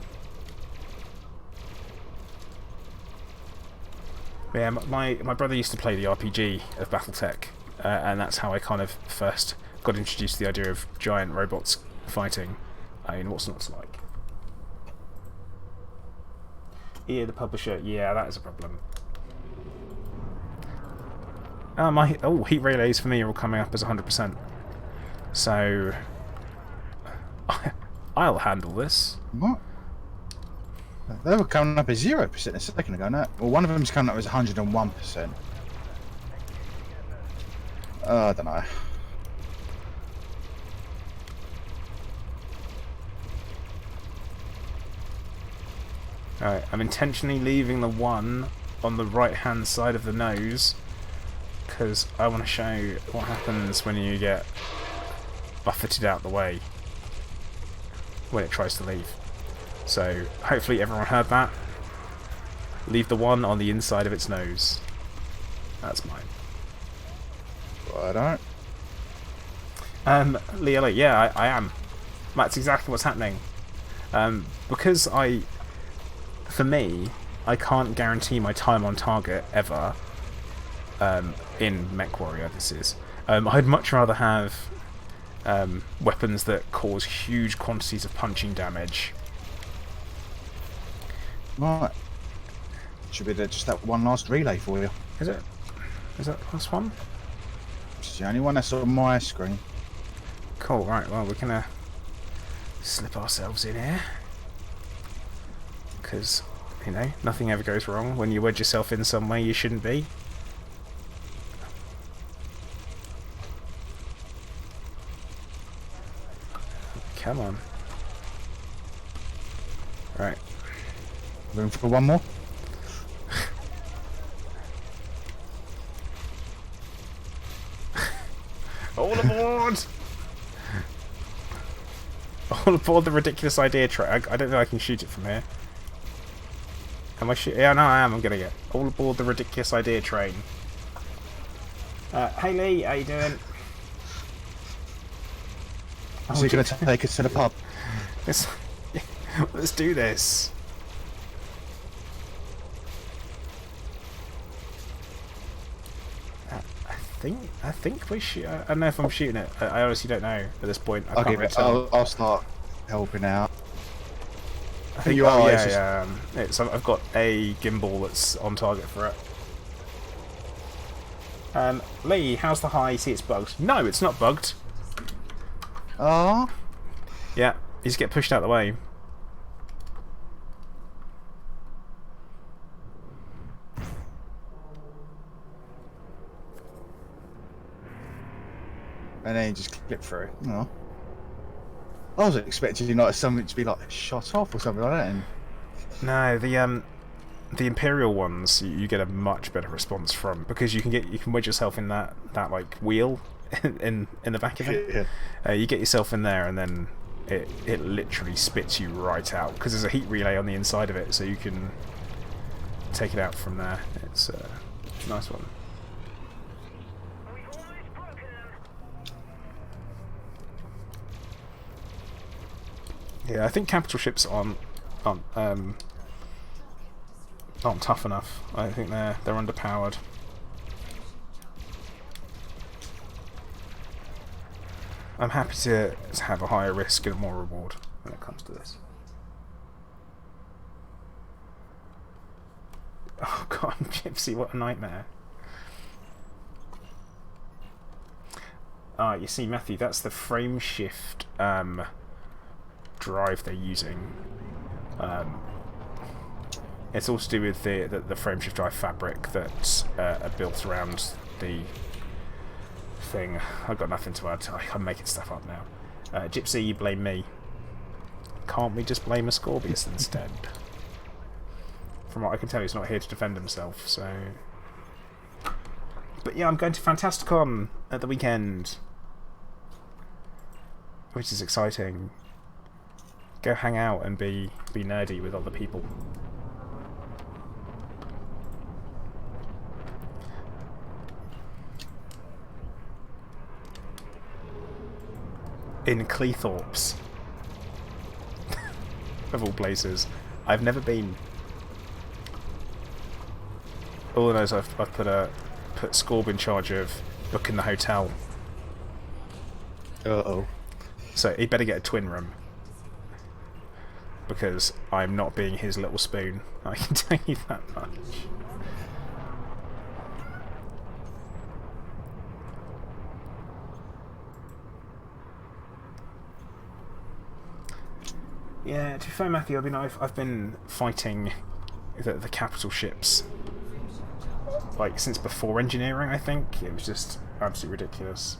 Yeah, my brother used to play the RPG of BattleTech, and that's how I kind of first got introduced to the idea of giant robots fighting. I mean, what's not to like? EA the publisher, yeah, that is a problem. Heat relays for me are all coming up as 100%. So I'll handle this. What? They were coming up as 0% a second ago, no? Well, one of them's coming up as 101%. I don't know. Alright, I'm intentionally leaving the one on the right hand side of the nose because I want to show what happens when you get buffeted out the way when it tries to leave. So hopefully everyone heard that. Leave the one on the inside of its nose. That's mine. Well, I don't. Leo, yeah, I am. That's exactly what's happening. Because for me, I can't guarantee my time on target ever. In MechWarrior, this is. I'd much rather have weapons that cause huge quantities of punching damage. Right. Should be just that one last relay for you. Is it? Is that the last one? It's the only one that's on my screen. Cool, right, well, we're gonna slip ourselves in here. Because, you know, nothing ever goes wrong when you wedge yourself in somewhere you shouldn't be. Come on. Right. Room for one more? All aboard! All aboard the ridiculous idea train. I don't know I can shoot it from here. Am I shooting? Yeah, no, I am. I'm getting it. All aboard the ridiculous idea train. Hey Lee, how you doing? Is he going to take us to the pub? Let's do this. I think we shoot. I don't know if I'm shooting it. I honestly don't know at this point. I can't really tell. I'll start helping out. I think you are. Yeah. I've got a gimbal that's on target for it. Lee, how's the high? See, it's bugged. No, it's not bugged. Oh. Yeah, you just get pushed out of the way. and then you just clip through. Oh. I was expecting like something to be like shot off or something like that. And No, the Imperial ones you get a much better response from, because you can wedge yourself in that like wheel in the back of it. yeah. You get yourself in there, and then it literally spits you right out, because there's a heat relay on the inside of it, so you can take it out from there. It's a nice one. Yeah, I think capital ships aren't tough enough. I think they're underpowered. I'm happy to have a higher risk and more reward when it comes to this. Oh god, Gypsy, what a nightmare. You see, Matthew, that's the frame shift drive they're using. It's all to do with the frame shift drive fabric that are built around the thing. I've got nothing to add. I'm making stuff up now. Gypsy, you blame me. Can't we just blame Ascorbius instead? From what I can tell, he's not here to defend himself, so... But yeah, I'm going to Fantasticon at the weekend, which is exciting. Go hang out and be nerdy with other people. In Cleethorpes, of all places. I've never been. All I know is I've put Scorb in charge of booking the hotel. Uh-oh. So he'd better get a twin room, because I'm not being his little spoon. I can tell you that much. Yeah, to be fair, Matthew, I mean, I've been fighting the capital ships like since before engineering. I think it was just absolutely ridiculous.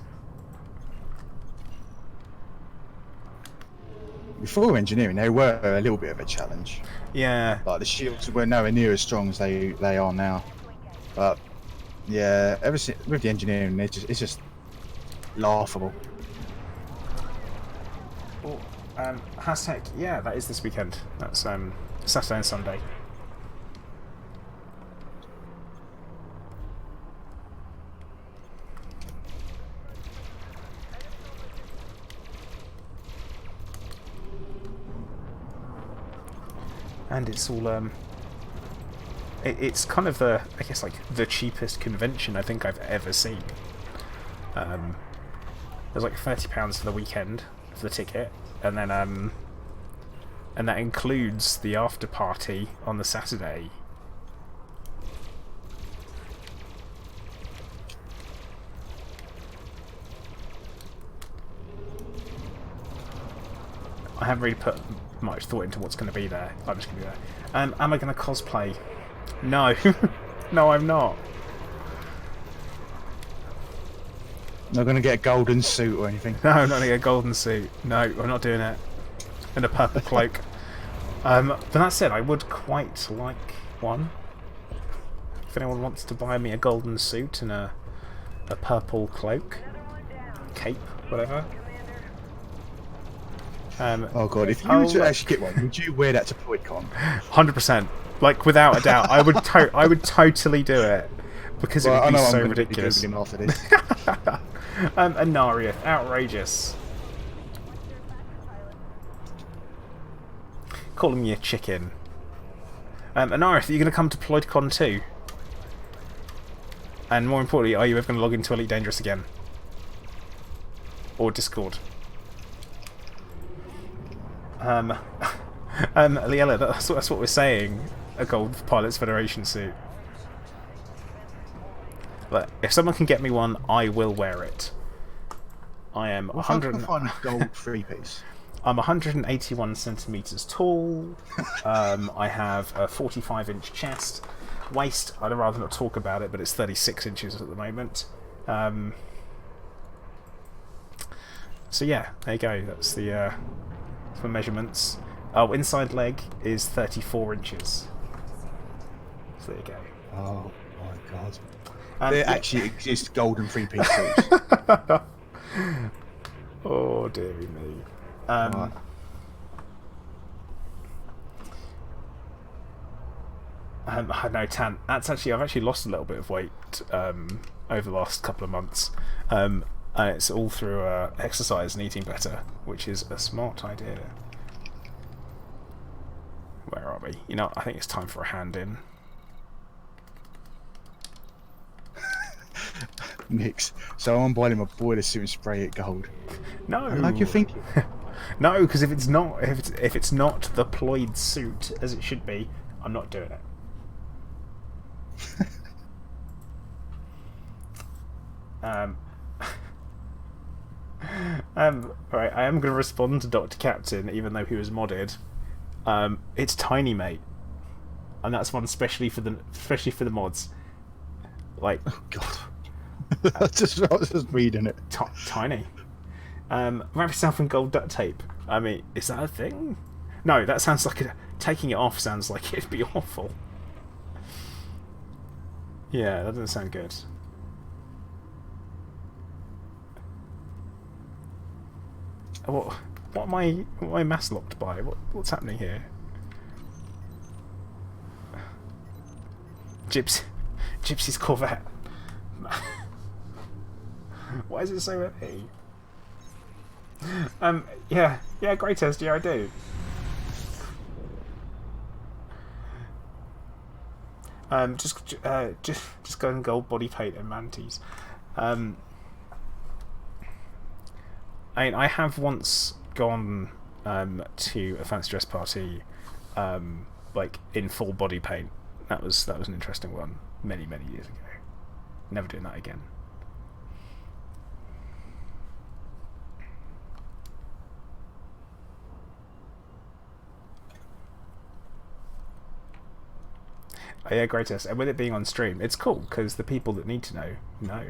Before engineering, they were a little bit of a challenge. Yeah. Like the shields were nowhere near as strong as they are now. But yeah, ever since with the engineering, it's just laughable. Oh, hashtag, yeah, that is this weekend. That's Saturday and Sunday. And it's all it's kind of I guess like the cheapest convention I think I've ever seen. There's like £30 for the weekend for the ticket, and then and that includes the after party on the Saturday. I haven't really put much thought into what's going to be there. I'm just going to be there. Am I going to cosplay? No. No, I'm not. Not going to get a golden suit or anything. No, I'm not going to get a golden suit. No, I'm not doing it. And a purple cloak. But that said, I would quite like one. If anyone wants to buy me a golden suit and a purple cloak, cape, whatever. Oh god, if you were to actually get one, would you wear that to PoidCon? 100%. Like, without a doubt. I would totally do it. Because it would be so ridiculous. After this. Anariath, outrageous. Calling me a chicken. Anariath, are you going to come to PloidCon too? And more importantly, are you ever going to log into Elite Dangerous again? Or Discord? Liella, that's what we're saying. A gold Pilots Federation suit. But if someone can get me one, I will wear it. I am 100. Find a gold three-piece. I'm 181 centimeters tall. I have a 45-inch chest. Waist, I'd rather not talk about it, but it's 36 inches at the moment. So yeah, there you go. That's the for measurements. Oh, inside leg is 34 inches. So there you go. Oh my god. And There yeah. actually exist golden three-piece suits. Oh dearie me. Right. I know, Tan. I've actually lost a little bit of weight over the last couple of months. And it's all through exercise and eating better, which is a smart idea. Where are we? You know, I think it's time for a hand in. Nix. So I'm boiling my boiler suit and spray it gold. No, I like your thinking. no, because if it's not the ployed suit as it should be, I'm not doing it. Right, I am going to respond to Dr. Captain, even though he was modded. It's tiny, mate, and that's one especially for the mods. Like, Oh god. I was just reading it. Tiny. Wrap yourself in gold duct tape. I mean, is that a thing? No, that sounds like taking it off sounds like it'd be awful. Yeah, that doesn't sound good. What am I mass locked by? What's happening here? Gypsy's Corvette. Why is it so heavy? Yeah, greatest. Yeah, I do. Just go and gold body paint and manties. I have once gone to a fancy dress party, like in full body paint. That was an interesting one many years ago. Never doing that again. Oh, yeah, greatest. And with it being on stream, it's cool because the people that need to know.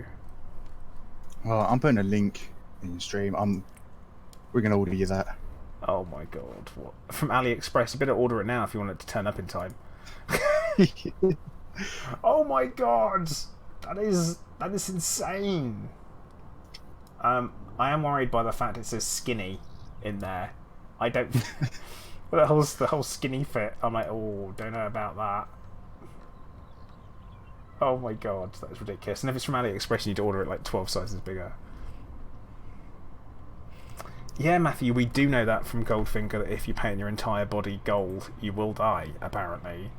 Oh, I'm putting a link in the stream. We're gonna order you that. Oh my god! What from AliExpress? You better order it now if you want it to turn up in time. Oh my god! That is insane. I am worried by the fact it says skinny in there. I don't. The whole skinny fit. I'm like, oh, don't know about that. Oh my god, that's ridiculous. And if it's from AliExpress, you need to order it like 12 sizes bigger. Yeah, Matthew, we do know that from Goldfinger that if you paint your entire body gold, you will die, apparently.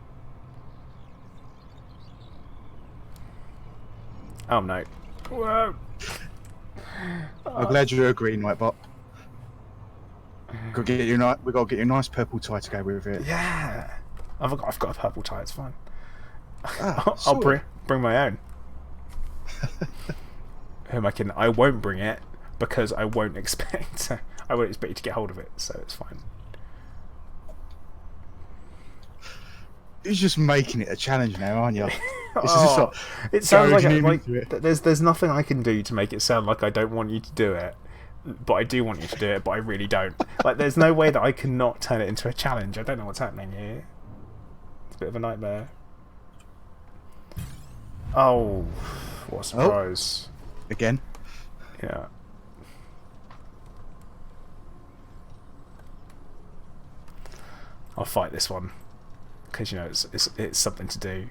Oh no. Whoa! I'm glad you're agreeing, Nightbot. We got to get you a nice purple tie to go with it. Yeah! I've got a purple tie, it's fine. Ah, I'll bring my own. I won't bring it because I won't expect you to get hold of it, so it's fine. You're just making it a challenge now, aren't you? It sounds like there's nothing I can do to make it sound like I don't want you to do it, but I do want you to do it, but I really don't. Like, there's no way that I can not turn it into a challenge. I don't know what's happening here. It's a bit of a nightmare. Oh, what a surprise. Oh, again? Yeah. I'll fight this one because, you know, it's something to do.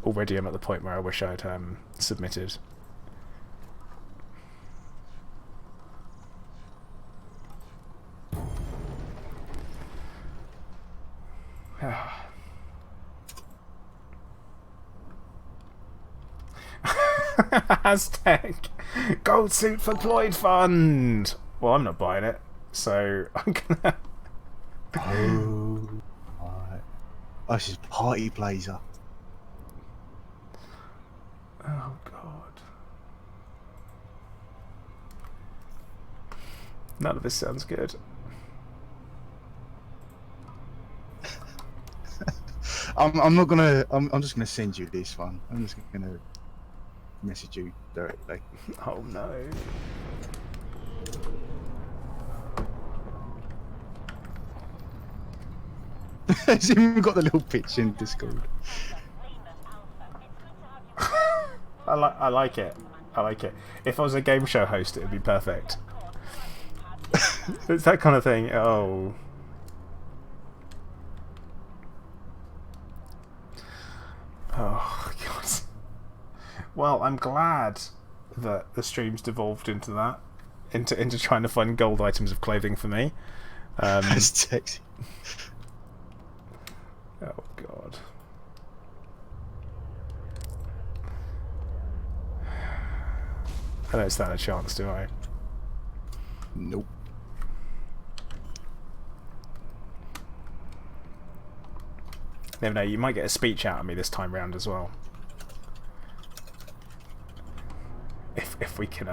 Already I'm at the point where I wish I'd submitted. Aztec gold suit for Ployd Fund. Well, I'm not buying it, so I'm gonna. Oh, right. Oh, this is party blazer. Oh god. None of this sounds good. I'm not gonna. I'm just gonna send you this one. I'm just gonna message you directly. Oh no. It's even got the little picture in Discord. I like it. I like it. If I was a game show host, it would be perfect. It's that kind of thing. Oh. Oh god. Well, I'm glad that the stream's devolved into that, into trying to find gold items of clothing for me. That's sexy. Oh god. I don't stand a chance, do I? Nope. Never know, you might get a speech out of me this time round as well. If we can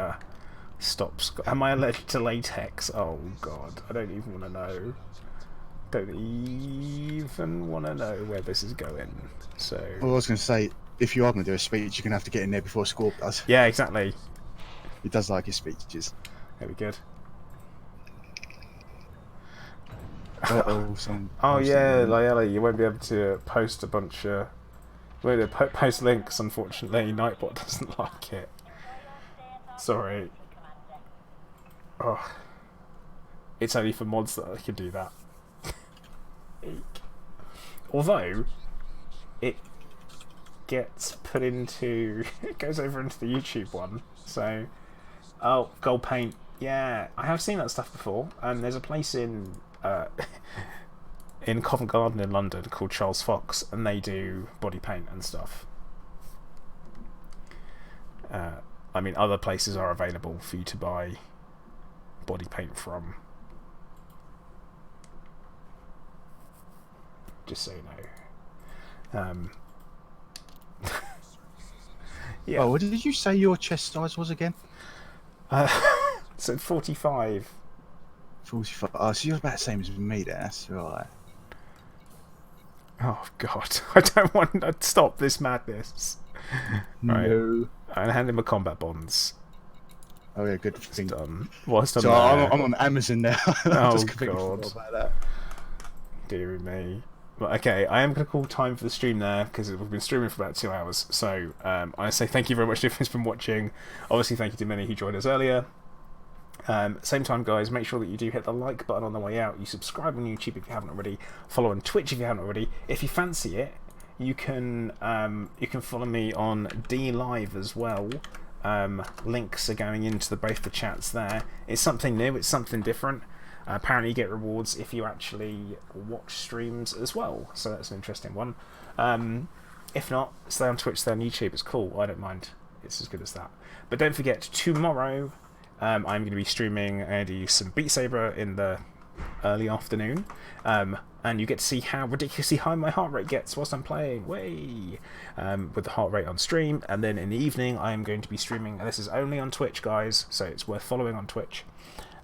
stop... Am I allergic to latex? Oh god, I don't even want to know. Don't even want to know where this is going. So... Well, I was going to say, if you are going to do a speech, you're going to have to get in there before Scorp does. Yeah, exactly. He does like his speeches. That'd be good. Oh yeah, Layela, you won't be able to post a bunch of... You won't be able to post links, unfortunately. Nightbot doesn't like it. Sorry. Oh. It's only for mods that I can do that. Eek. Although, it gets put into... It goes over into the YouTube one, so... Oh, gold paint. Yeah, I have seen that stuff before. There's a place in Covent Garden in London called Charles Fox, and they do body paint and stuff. I mean, other places are available for you to buy body paint from. Just so you know. Yeah. Oh, what did you say your chest size was again? So 45. 45. Oh, so you're about the same as me then. That's right. Oh god, I don't want to stop this madness. Right. No. I'm hand him a combat bonds. Oh yeah, good thing. Done. Whilst I'm So there. I'm on Amazon now. Oh Just completely god. forgot about that. Dear me. But okay, I am going to call time for the stream there because we've been streaming for about 2 hours. So I say thank you very much to everyone who's been watching. Obviously, thank you to many who joined us earlier. Same time, guys, make sure that you do hit the like button on the way out. You subscribe on YouTube if you haven't already. Follow on Twitch if you haven't already. If you fancy it, you can follow me on D Live as well. Links are going into both the chats there. It's something new. It's something different. Apparently, you get rewards if you actually watch streams as well. So that's an interesting one. If not, stay on Twitch, stay on YouTube. It's cool. I don't mind. It's as good as that. But don't forget, tomorrow I'm going to be streaming some Beat Saber in the early afternoon. And you get to see how ridiculously high my heart rate gets whilst I'm playing. Way! With the heart rate on stream. And then in the evening, I am going to be streaming. And this is only on Twitch, guys. So it's worth following on Twitch.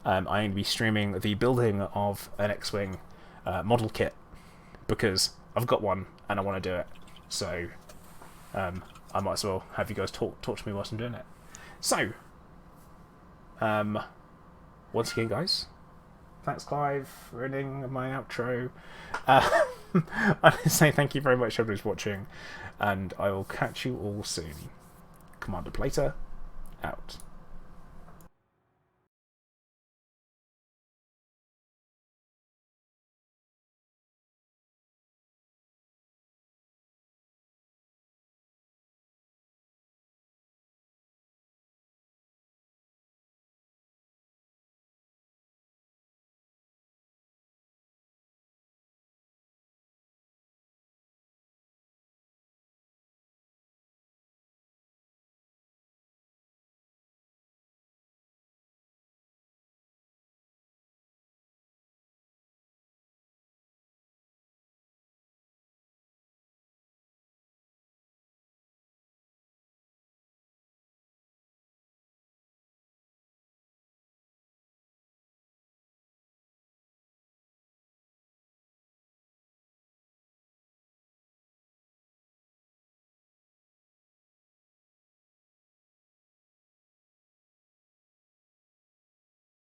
I'm going to be streaming the building of an X-Wing model kit. Because I've got one and I want to do it. So I might as well have you guys talk to me whilst I'm doing it. So, once again, guys, thanks, Clive, for ending my outro. I say thank you very much to everyone who's watching, and I will catch you all soon. Commander Plater, out.